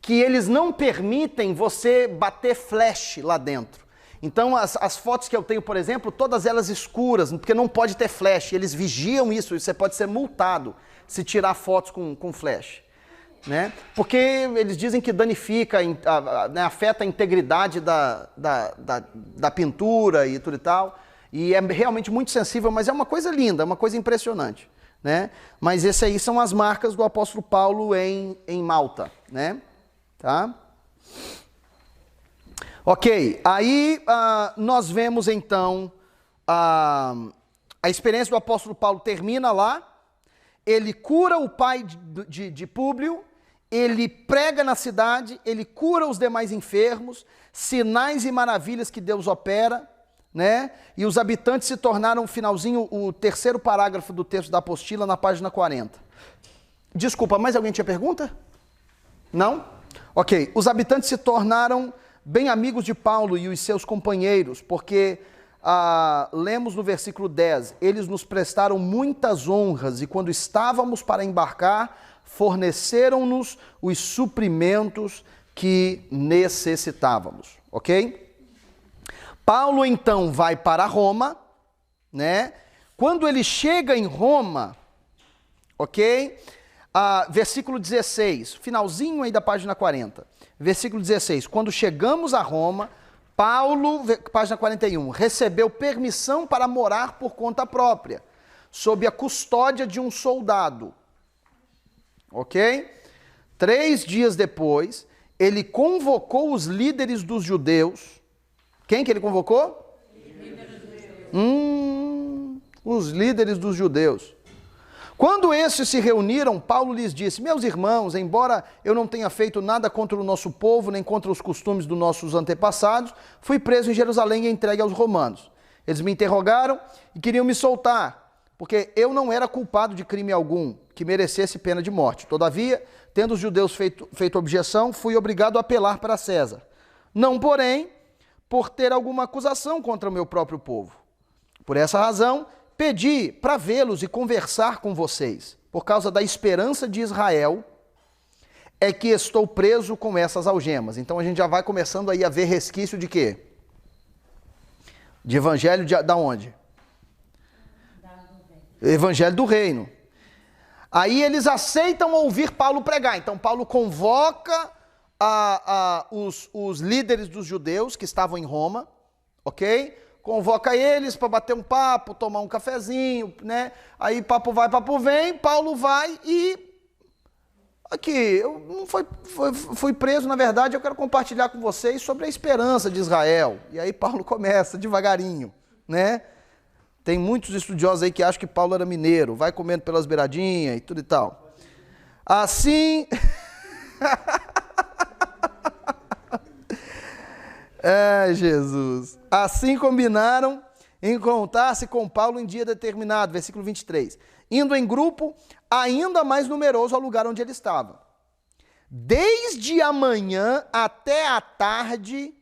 Speaker 1: que eles não permitem você bater flash lá dentro. Então as fotos que eu tenho, por exemplo, todas elas escuras, porque não pode ter flash, eles vigiam isso, você pode ser multado se tirar fotos com flash. Né? Porque eles dizem que danifica, né, afeta a integridade da pintura e tudo e tal, e é realmente muito sensível, mas é uma coisa linda, é uma coisa impressionante, né? Mas essas aí são as marcas do apóstolo Paulo em Malta, né? Tá? Ok, aí nós vemos então a experiência do apóstolo Paulo termina lá, ele cura o pai de Públio, ele prega na cidade, ele cura os demais enfermos, sinais e maravilhas que Deus opera, né? E os habitantes se tornaram, finalzinho, o terceiro parágrafo do texto da apostila, na página 40. Desculpa, mais alguém tinha pergunta? Não? Ok, os habitantes se tornaram bem amigos de Paulo e os seus companheiros, porque lemos no versículo 10, eles nos prestaram muitas honras e quando estávamos para embarcar, forneceram-nos os suprimentos que necessitávamos, ok? Paulo então vai para Roma, né? Quando ele chega em Roma, ok? Versículo 16, finalzinho aí da página 40, versículo 16, quando chegamos a Roma, Paulo, página 41, recebeu permissão para morar por conta própria, sob a custódia de um soldado. Ok? 3 dias depois, ele convocou os líderes dos judeus. Quem que ele convocou? Os líderes dos judeus. Quando estes se reuniram, Paulo lhes disse: meus irmãos, embora eu não tenha feito nada contra o nosso povo, nem contra os costumes dos nossos antepassados, fui preso em Jerusalém e entregue aos romanos. Eles me interrogaram e queriam me soltar, porque eu não era culpado de crime algum que merecesse pena de morte. Todavia, tendo os judeus feito objeção, fui obrigado a apelar para César. Não, porém, por ter alguma acusação contra o meu próprio povo. Por essa razão, pedi para vê-los e conversar com vocês. Por causa da esperança de Israel, é que estou preso com essas algemas. Então a gente já vai começando aí a ver resquício de quê? De evangelho da onde? Evangelho do reino. Aí eles aceitam ouvir Paulo pregar. Então Paulo convoca os líderes dos judeus que estavam em Roma, ok? Convoca eles para bater um papo, tomar um cafezinho, né? Aí papo vai, papo vem, Paulo vai e... Aqui, eu não fui preso, na verdade, eu quero compartilhar com vocês sobre a esperança de Israel. E aí Paulo começa devagarinho, né? Tem muitos estudiosos aí que acham que Paulo era mineiro, vai comendo pelas beiradinhas e tudo e tal. Assim... Jesus. Assim combinaram encontrar-se com Paulo em dia determinado, versículo 23. Indo em grupo, ainda mais numeroso ao lugar onde ele estava. Desde a manhã até a tarde,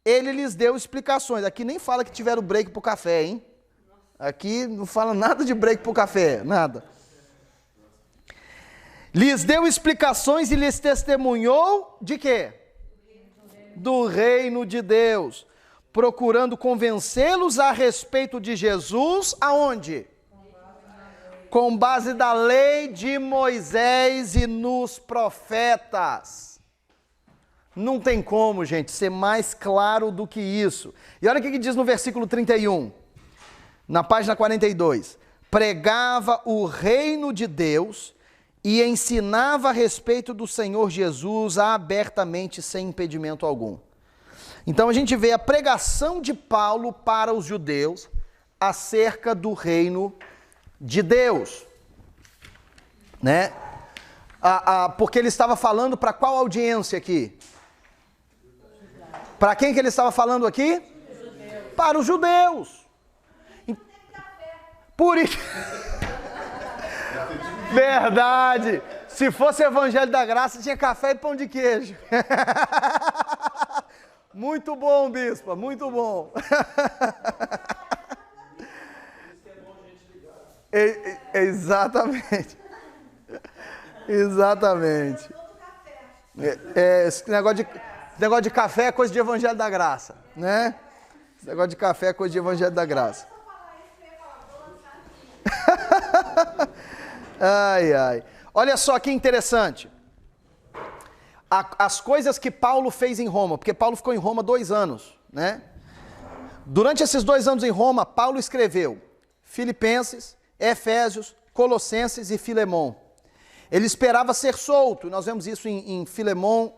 Speaker 1: ele lhes deu explicações. Aqui nem fala que tiveram break pro café, hein? Aqui não fala nada de break pro café, nada. Lhes deu explicações e lhes testemunhou de quê? do reino de Deus, procurando convencê-los a respeito de Jesus, aonde? Com base da lei de Moisés e nos profetas. Não tem como, gente, ser mais claro do que isso. E olha o que diz no versículo 31, na página 42. Pregava o reino de Deus e ensinava a respeito do Senhor Jesus abertamente, sem impedimento algum. Então a gente vê a pregação de Paulo para os judeus acerca do reino de Deus, né? Porque ele estava falando para qual audiência aqui? Para quem que ele estava falando aqui? Para os judeus. Por isso... Verdade! Se fosse Evangelho da Graça, tinha café e pão de queijo. Muito bom, bispa, muito bom. Exatamente. Exatamente. Esse negócio de café é coisa de Evangelho da Graça, né? Esse negócio de café é coisa de Evangelho da Graça. Ai, ai. Olha só que interessante. As coisas que Paulo fez em Roma, porque Paulo ficou em Roma 2 anos, né? Durante esses 2 anos em Roma, Paulo escreveu Filipenses, Efésios, Colossenses e Filemon. Ele esperava ser solto. Nós vemos isso em Filemon,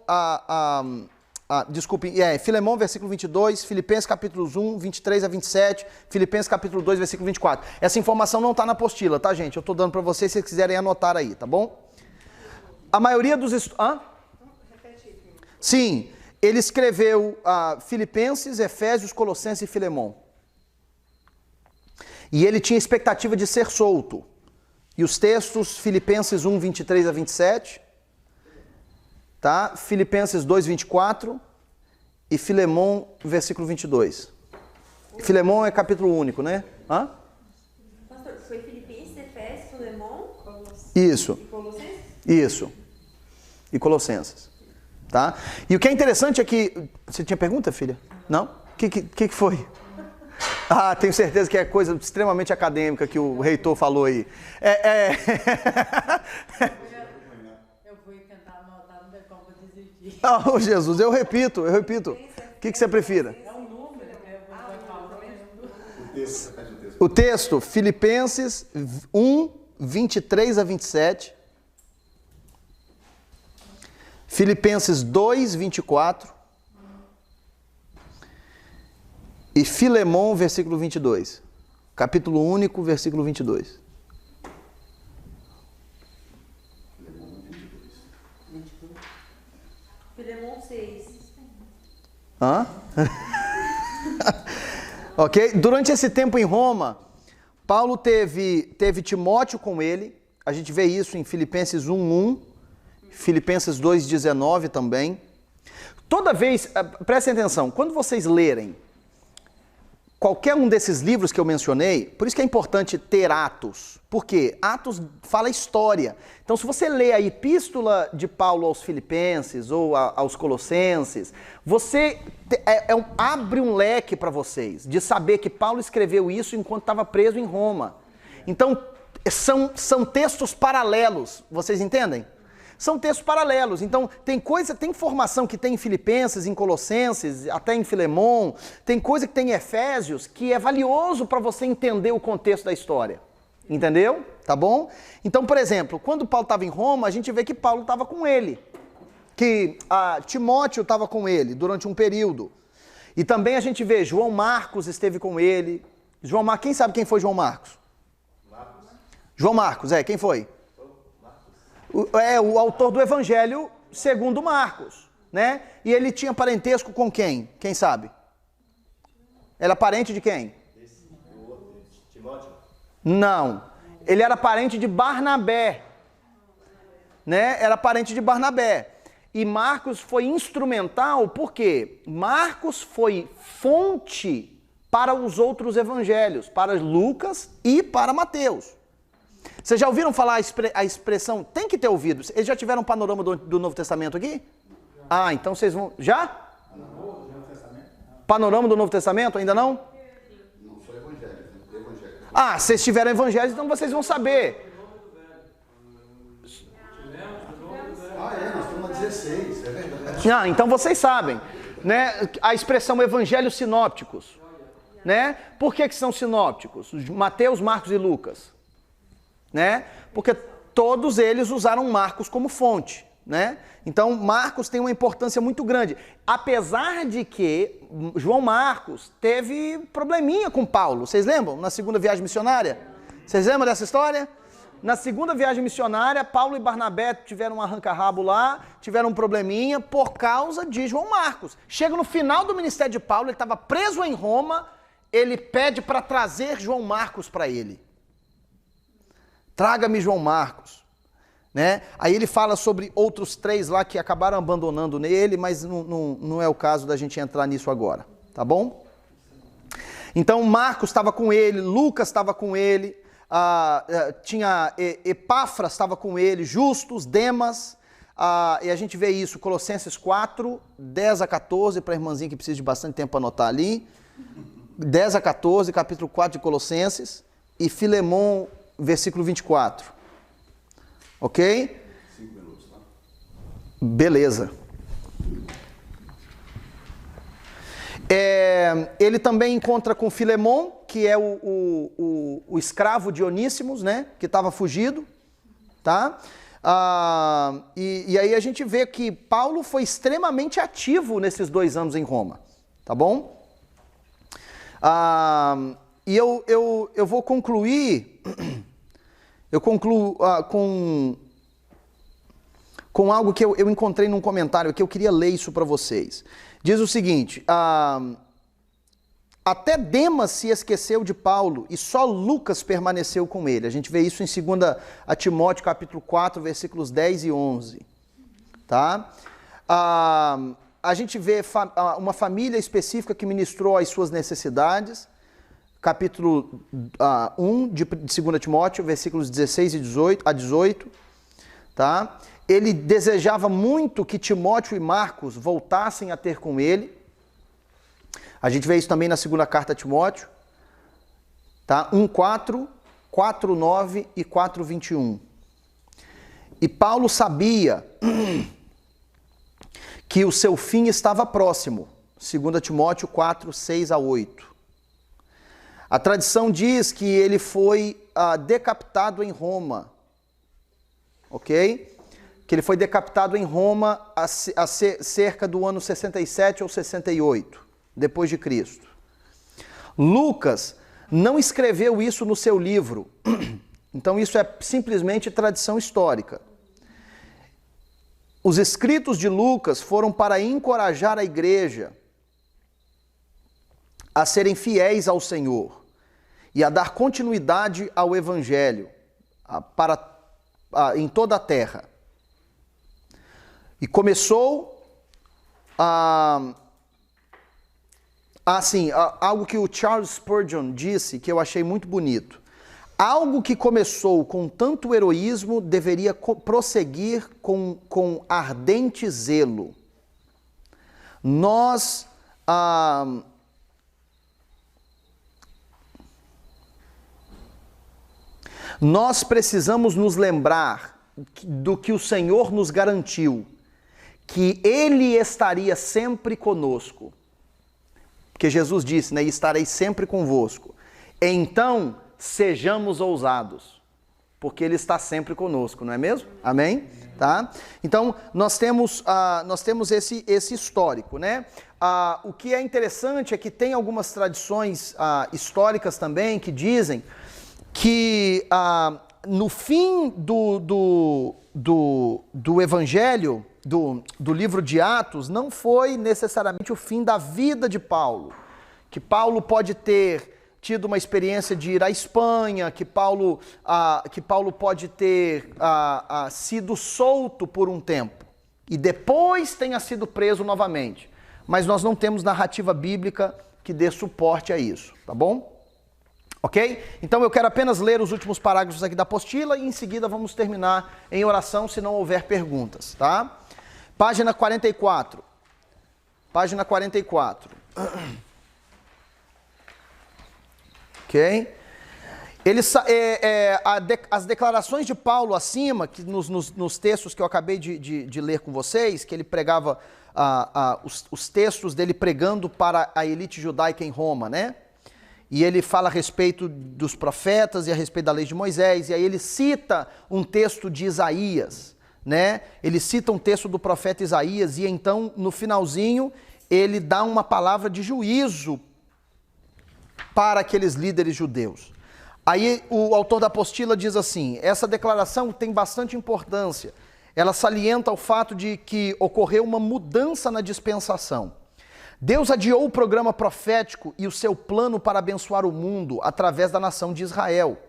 Speaker 1: Filemon, versículo 22, Filipenses capítulos 1, 23 a 27, Filipenses capítulo 2, versículo 24. Essa informação não está na apostila, tá, gente? Eu estou dando para vocês, se vocês quiserem anotar aí, tá bom? A maioria dos... Sim, ele escreveu Filipenses, Efésios, Colossenses e Filemon. E ele tinha expectativa de ser solto. E os textos, Filipenses 1, 23 a 27... Tá? Filipenses 2, 24 e Filemon, versículo 22. Filemon é capítulo único, né? Hã?
Speaker 3: Pastor, foi Filipenses, Efésios, Filemon?
Speaker 1: Isso.
Speaker 3: E Colossenses?
Speaker 1: Isso. E Colossenses. Tá? E o que é interessante é que... Você tinha pergunta, filha? Não? O que foi? Tenho certeza que é coisa extremamente acadêmica que o reitor falou aí. Oh, Jesus, eu repito. O que você prefira?
Speaker 3: É um número.
Speaker 1: O texto, Filipenses 1, 23 a 27. Filipenses 2, 24. E Filemon, versículo 22. Capítulo único, versículo 22.
Speaker 3: Filemon 6.
Speaker 1: Hã? Ok? Durante esse tempo em Roma, Paulo teve Timóteo com ele. A gente vê isso em Filipenses 1:1, Filipenses 2:19 também. Toda vez, prestem atenção, quando vocês lerem qualquer um desses livros que eu mencionei, por isso que é importante ter Atos. Por quê? Atos fala história. Então, se você lê a epístola de Paulo aos Filipenses ou aos Colossenses, você abre um leque para vocês de saber que Paulo escreveu isso enquanto estava preso em Roma. Então, são textos paralelos, vocês entendem? São textos paralelos. Então, tem informação que tem em Filipenses, em Colossenses, até em Filemon, tem coisa que tem em Efésios, que é valioso para você entender o contexto da história. Entendeu? Tá bom? Então, por exemplo, quando Paulo estava em Roma, a gente vê que Paulo estava com ele. Que Timóteo estava com ele durante um período. E também a gente vê, João Marcos esteve com ele. Quem sabe quem foi João Marcos? João Marcos, quem foi? O autor do Evangelho segundo Marcos, né? E ele tinha parentesco com quem? Quem sabe? Era parente de quem?
Speaker 4: Timóteo?
Speaker 1: Não. Ele era parente de Barnabé, né? Era parente de Barnabé. E Marcos foi instrumental porque Marcos foi fonte para os outros evangelhos, para Lucas e para Mateus. Vocês já ouviram falar a expressão, tem que ter ouvido, eles já tiveram um panorama do Novo Testamento aqui? Então vocês vão, já? Panorama do Novo Testamento, ainda não?
Speaker 2: Não sou evangélico.
Speaker 1: Ah, vocês tiveram evangelhos, então vocês vão saber.
Speaker 2: Nós estamos a 16, é verdade.
Speaker 1: Ah, então vocês sabem, né? A expressão evangelhos sinópticos, né? Por que são sinópticos? Mateus, Marcos e Lucas, né? Porque todos eles usaram Marcos como fonte, né? Então Marcos tem uma importância muito grande, apesar de que João Marcos teve probleminha com Paulo. Vocês lembram? Na segunda viagem missionária? Vocês lembram dessa história? Na segunda viagem missionária, Paulo e Barnabé tiveram um arranca-rabo lá, tiveram um probleminha por causa de João Marcos. Chega no final do ministério de Paulo, ele estava preso em Roma, ele pede para trazer João Marcos para ele. Traga-me João Marcos. Né? Aí ele fala sobre outros 3 lá que acabaram abandonando nele, mas não é o caso da gente entrar nisso agora, tá bom? Então Marcos estava com ele, Lucas estava com ele, tinha Epáfras estava com ele, Justus, Demas, e a gente vê isso, Colossenses 4, 10 a 14, para a irmãzinha que precisa de bastante tempo para anotar ali, 10 a 14, capítulo 4 de Colossenses, e Filemon, versículo 24. Ok?
Speaker 2: 5 minutos, tá?
Speaker 1: Beleza. Ele também encontra com Filemon, que é o escravo de Oníssimos, né? Que estava fugido, tá? E aí a gente vê que Paulo foi extremamente ativo nesses 2 anos em Roma, tá bom? E eu vou concluir... Eu concluo com algo que eu encontrei num comentário, que eu queria ler isso para vocês. Diz o seguinte, até Demas se esqueceu de Paulo e só Lucas permaneceu com ele. A gente vê isso em 2 Timóteo, capítulo 4, versículos 10 e 11. Tá? A gente vê uma família específica que ministrou as suas necessidades. Capítulo 1 de 2 Timóteo, versículos 16 a 18, tá? Ele desejava muito que Timóteo e Marcos voltassem a ter com ele. A gente vê isso também na segunda carta a Timóteo, tá? 1:4, 4:9 e 4:21. E Paulo sabia que o seu fim estava próximo. 2 Timóteo 4, 6 a 8. A tradição diz que ele foi decapitado em Roma, ok? Que ele foi decapitado em Roma cerca do ano 67 ou 68, depois de Cristo. Lucas não escreveu isso no seu livro, então isso é simplesmente tradição histórica. Os escritos de Lucas foram para encorajar a igreja a serem fiéis ao Senhor e a dar continuidade ao Evangelho em toda a terra. E começou algo que o Charles Spurgeon disse, que eu achei muito bonito. Algo que começou com tanto heroísmo deveria prosseguir com ardente zelo. Nós precisamos nos lembrar do que o Senhor nos garantiu, que Ele estaria sempre conosco. Porque Jesus disse, né, estarei sempre convosco. Então, sejamos ousados, porque Ele está sempre conosco, não é mesmo? Amém? Tá? Então, nós temos esse histórico, né? O que é interessante é que tem algumas tradições históricas também que dizem que no fim do Evangelho, do livro de Atos, não foi necessariamente o fim da vida de Paulo. Que Paulo pode ter tido uma experiência de ir à Espanha, que Paulo pode ter sido solto por um tempo e depois tenha sido preso novamente. Mas nós não temos narrativa bíblica que dê suporte a isso, tá bom? Ok? Então eu quero apenas ler os últimos parágrafos aqui da apostila e em seguida vamos terminar em oração se não houver perguntas, tá? Página 44. Página 44. Ok? As declarações de Paulo acima, que nos textos que eu acabei de ler com vocês, que ele pregava os textos dele pregando para a elite judaica em Roma, né? E ele fala a respeito dos profetas e a respeito da lei de Moisés, e aí ele cita um texto de Isaías, né? Ele cita um texto do profeta Isaías, e então, no finalzinho, ele dá uma palavra de juízo para aqueles líderes judeus. Aí o autor da apostila diz assim: essa declaração tem bastante importância. Ela salienta o fato de que ocorreu uma mudança na dispensação. Deus adiou o programa profético e o seu plano para abençoar o mundo através da nação de Israel.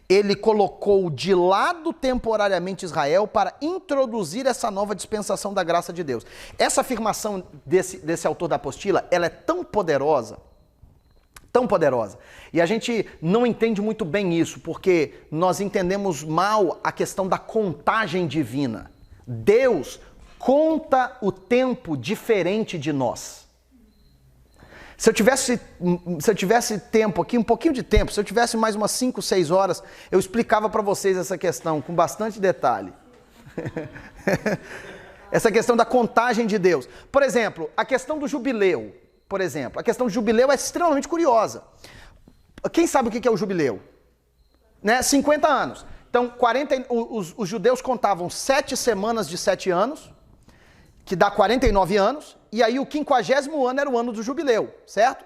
Speaker 1: Ele colocou de lado temporariamente Israel para introduzir essa nova dispensação da graça de Deus. Essa afirmação desse autor da apostila, ela é tão poderosa, e a gente não entende muito bem isso, porque nós entendemos mal a questão da contagem divina. Deus conta o tempo diferente de nós. Se eu tivesse tempo aqui, um pouquinho de tempo, se eu tivesse mais umas 5, 6 horas, eu explicava para vocês essa questão com bastante detalhe. Essa questão da contagem de Deus. Por exemplo, a questão do jubileu. Por exemplo, a questão do jubileu é extremamente curiosa. Quem sabe o que é o jubileu? Né? 50 anos. Então, os judeus contavam 7 semanas de 7 anos, que dá 49 anos, e aí o 50º ano era o ano do jubileu, certo?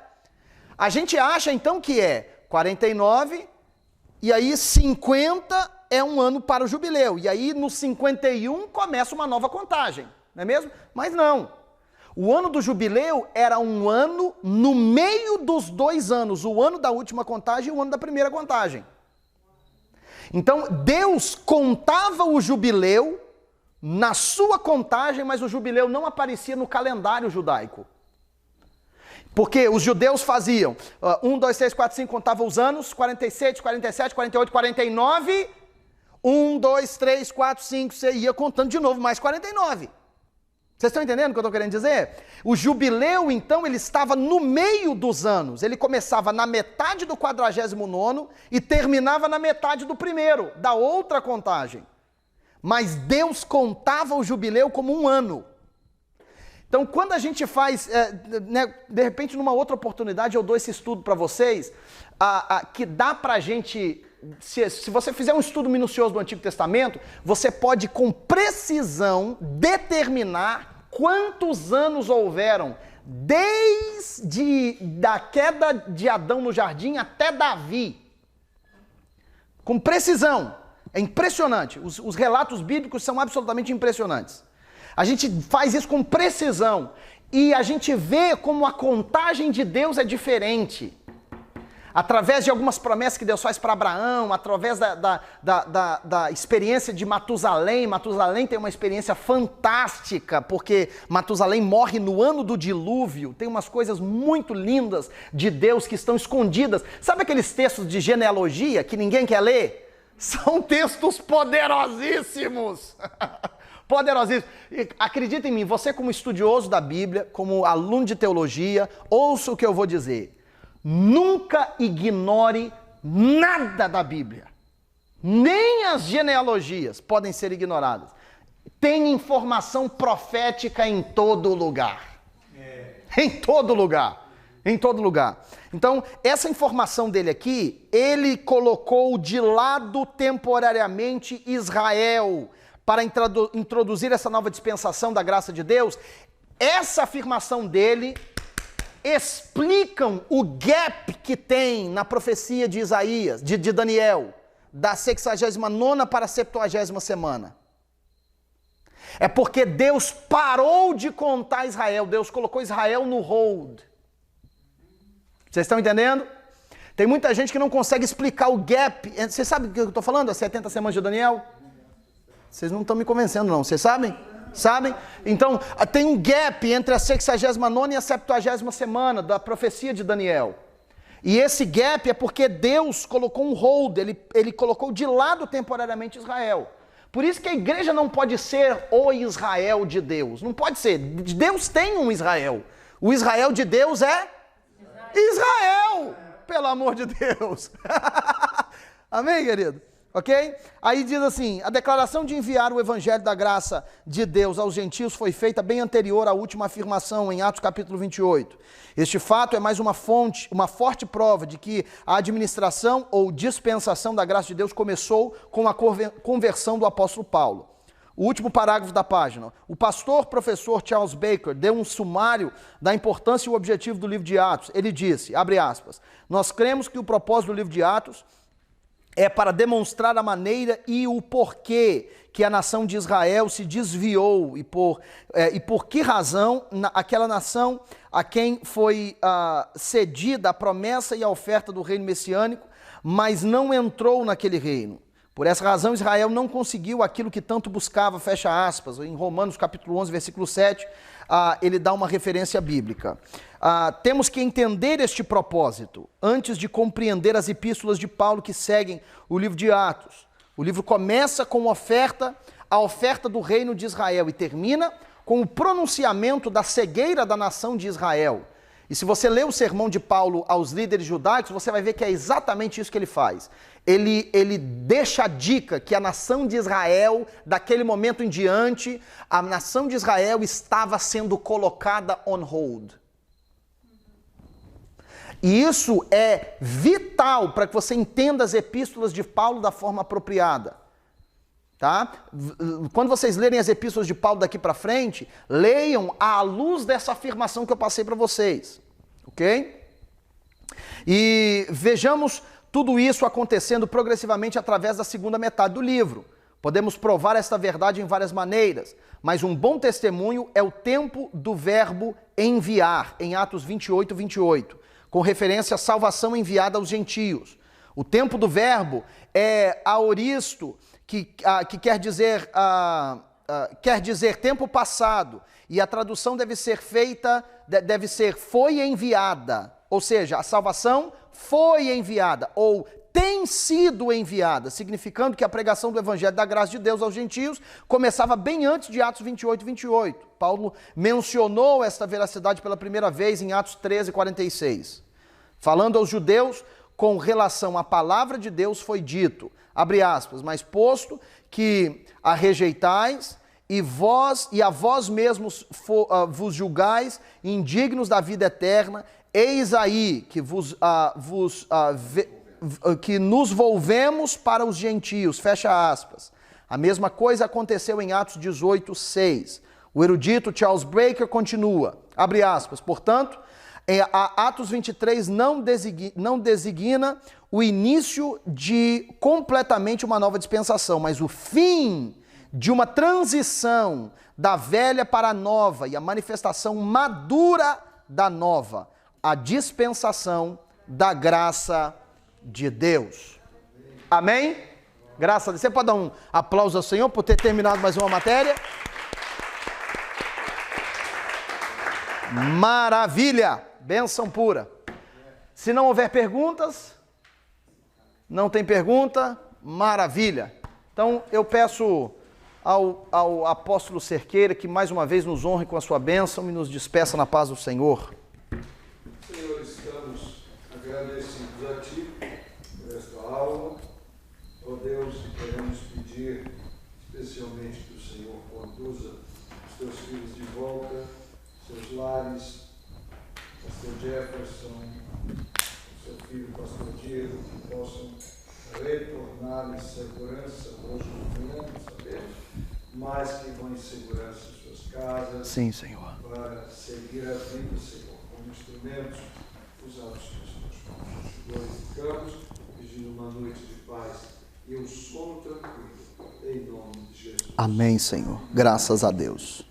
Speaker 1: A gente acha então que é 49, e aí 50 é um ano para o jubileu, e aí no 51 começa uma nova contagem, não é mesmo? Mas não. O ano do jubileu era um ano no meio dos 2 anos, o ano da última contagem e o ano da primeira contagem. Então, Deus contava o jubileu na sua contagem, mas o jubileu não aparecia no calendário judaico. Porque os judeus faziam 1, 2, 3, 4, 5, contavam os anos, 46, 47, 48, 49, 1, 2, 3, 4, 5, você ia contando de novo mais 49. Vocês estão entendendo o que eu estou querendo dizer? O jubileu, então, ele estava no meio dos anos. Ele começava na metade do 49º e terminava na metade do primeiro, da outra contagem. Mas Deus contava o jubileu como um ano. Então, quando a gente faz, de repente, numa outra oportunidade, eu dou esse estudo para vocês, que dá para a gente, se você fizer um estudo minucioso do Antigo Testamento, você pode com precisão determinar quantos anos houveram desde a queda de Adão no jardim até Davi. Com precisão. É impressionante. Os relatos bíblicos são absolutamente impressionantes. A gente faz isso com precisão. E a gente vê como a contagem de Deus é diferente. Através de algumas promessas que Deus faz para Abraão, através da experiência de Matusalém. Matusalém tem uma experiência fantástica, porque Matusalém morre no ano do dilúvio. Tem umas coisas muito lindas de Deus que estão escondidas. Sabe aqueles textos de genealogia que ninguém quer ler? São textos poderosíssimos. Poderosíssimos. Acredita em mim, você como estudioso da Bíblia, como aluno de teologia, ouça o que eu vou dizer. Nunca ignore nada da Bíblia. Nem as genealogias podem ser ignoradas. Tem informação profética em todo lugar. Em todo lugar. Em todo lugar. Então, essa informação dele aqui, ele colocou de lado temporariamente Israel para introduzir essa nova dispensação da graça de Deus. Essa afirmação dele explicam o gap que tem na profecia de Isaías, de Daniel, da 69ª para a 70ª semana. É porque Deus parou de contar Israel, Deus colocou Israel no hold. Vocês estão entendendo? Tem muita gente que não consegue explicar o gap. Você sabe o que eu estou falando? As 70 semanas de Daniel? Vocês não estão me convencendo não, vocês sabem? Sabem? Então, tem um gap entre a 69ª e a 70ª semana da profecia de Daniel. E esse gap é porque Deus colocou um hold, ele colocou de lado temporariamente Israel. Por isso que a igreja não pode ser o Israel de Deus. Não pode ser. Deus tem um Israel. O Israel de Deus é Israel, pelo amor de Deus. Amém, querido? Ok? Aí diz assim, a declaração de enviar o evangelho da graça de Deus aos gentios foi feita bem anterior à última afirmação em Atos capítulo 28. Este fato é mais uma forte prova de que a administração ou dispensação da graça de Deus começou com a conversão do apóstolo Paulo. O último parágrafo da página. O professor Charles Baker deu um sumário da importância e o objetivo do livro de Atos. Ele disse, abre aspas, nós cremos que o propósito do livro de Atos é para demonstrar a maneira e o porquê que a nação de Israel se desviou e por que razão aquela nação a quem foi cedida a promessa e a oferta do reino messiânico, mas não entrou naquele reino. Por essa razão, Israel não conseguiu aquilo que tanto buscava, fecha aspas. Em Romanos capítulo 11, versículo 7, ele dá uma referência bíblica. Temos que entender este propósito antes de compreender as epístolas de Paulo que seguem o livro de Atos. O livro começa com a oferta do reino de Israel e termina com o pronunciamento da cegueira da nação de Israel. E se você ler o sermão de Paulo aos líderes judaicos, você vai ver que é exatamente isso que ele faz. Ele deixa a dica que a nação de Israel, daquele momento em diante, a nação de Israel estava sendo colocada on hold. E isso é vital para que você entenda as epístolas de Paulo da forma apropriada. Tá? Quando vocês lerem as epístolas de Paulo daqui para frente, leiam à luz dessa afirmação que eu passei para vocês. Ok? E vejamos tudo isso acontecendo progressivamente através da segunda metade do livro. Podemos provar esta verdade em várias maneiras, mas um bom testemunho é o tempo do verbo enviar, em Atos 28, 28, com referência à salvação enviada aos gentios. O tempo do verbo é aoristo, que quer dizer tempo passado, e a tradução deve ser foi enviada, ou seja, a salvação foi enviada, ou tem sido enviada, significando que a pregação do evangelho da graça de Deus aos gentios começava bem antes de Atos 28, 28. Paulo mencionou esta veracidade pela primeira vez em Atos 13, 46. Falando aos judeus, com relação à palavra de Deus foi dito, abre aspas, mas posto que a rejeitais e a vós mesmos vos julgais indignos da vida eterna, eis aí que nos volvemos para os gentios, fecha aspas. A mesma coisa aconteceu em Atos 18, 6. O erudito Charles Baker continua, abre aspas, portanto, Atos 23 não designa o início de completamente uma nova dispensação, mas o fim de uma transição da velha para a nova e a manifestação madura da nova, a dispensação da graça de Deus. Amém? Graças a Deus. Você pode dar um aplauso ao Senhor por ter terminado mais uma matéria? Maravilha! Bênção pura. Se não houver perguntas, não tem pergunta, maravilha. Então eu peço ao apóstolo Cerqueira que mais uma vez nos honre com a sua bênção e nos despeça na paz do Senhor.
Speaker 2: Senhor, estamos agradecidos a Ti por esta aula. Ó Deus, queremos pedir especialmente que o Senhor conduza os Teus filhos de volta, seus lares, Pastor Jefferson, seu filho Pastor Diego, que possam retornar em segurança hoje no mundo, sabemos, mas que vão em segurança em suas casas.
Speaker 1: Sim, Senhor.
Speaker 2: Para seguir a vida, Senhor, como instrumentos usados pelas tuas mãos. Glorificamos, pedindo uma noite de paz e um sono tranquilo, em nome de Jesus.
Speaker 1: Amém, Senhor. Graças a Deus.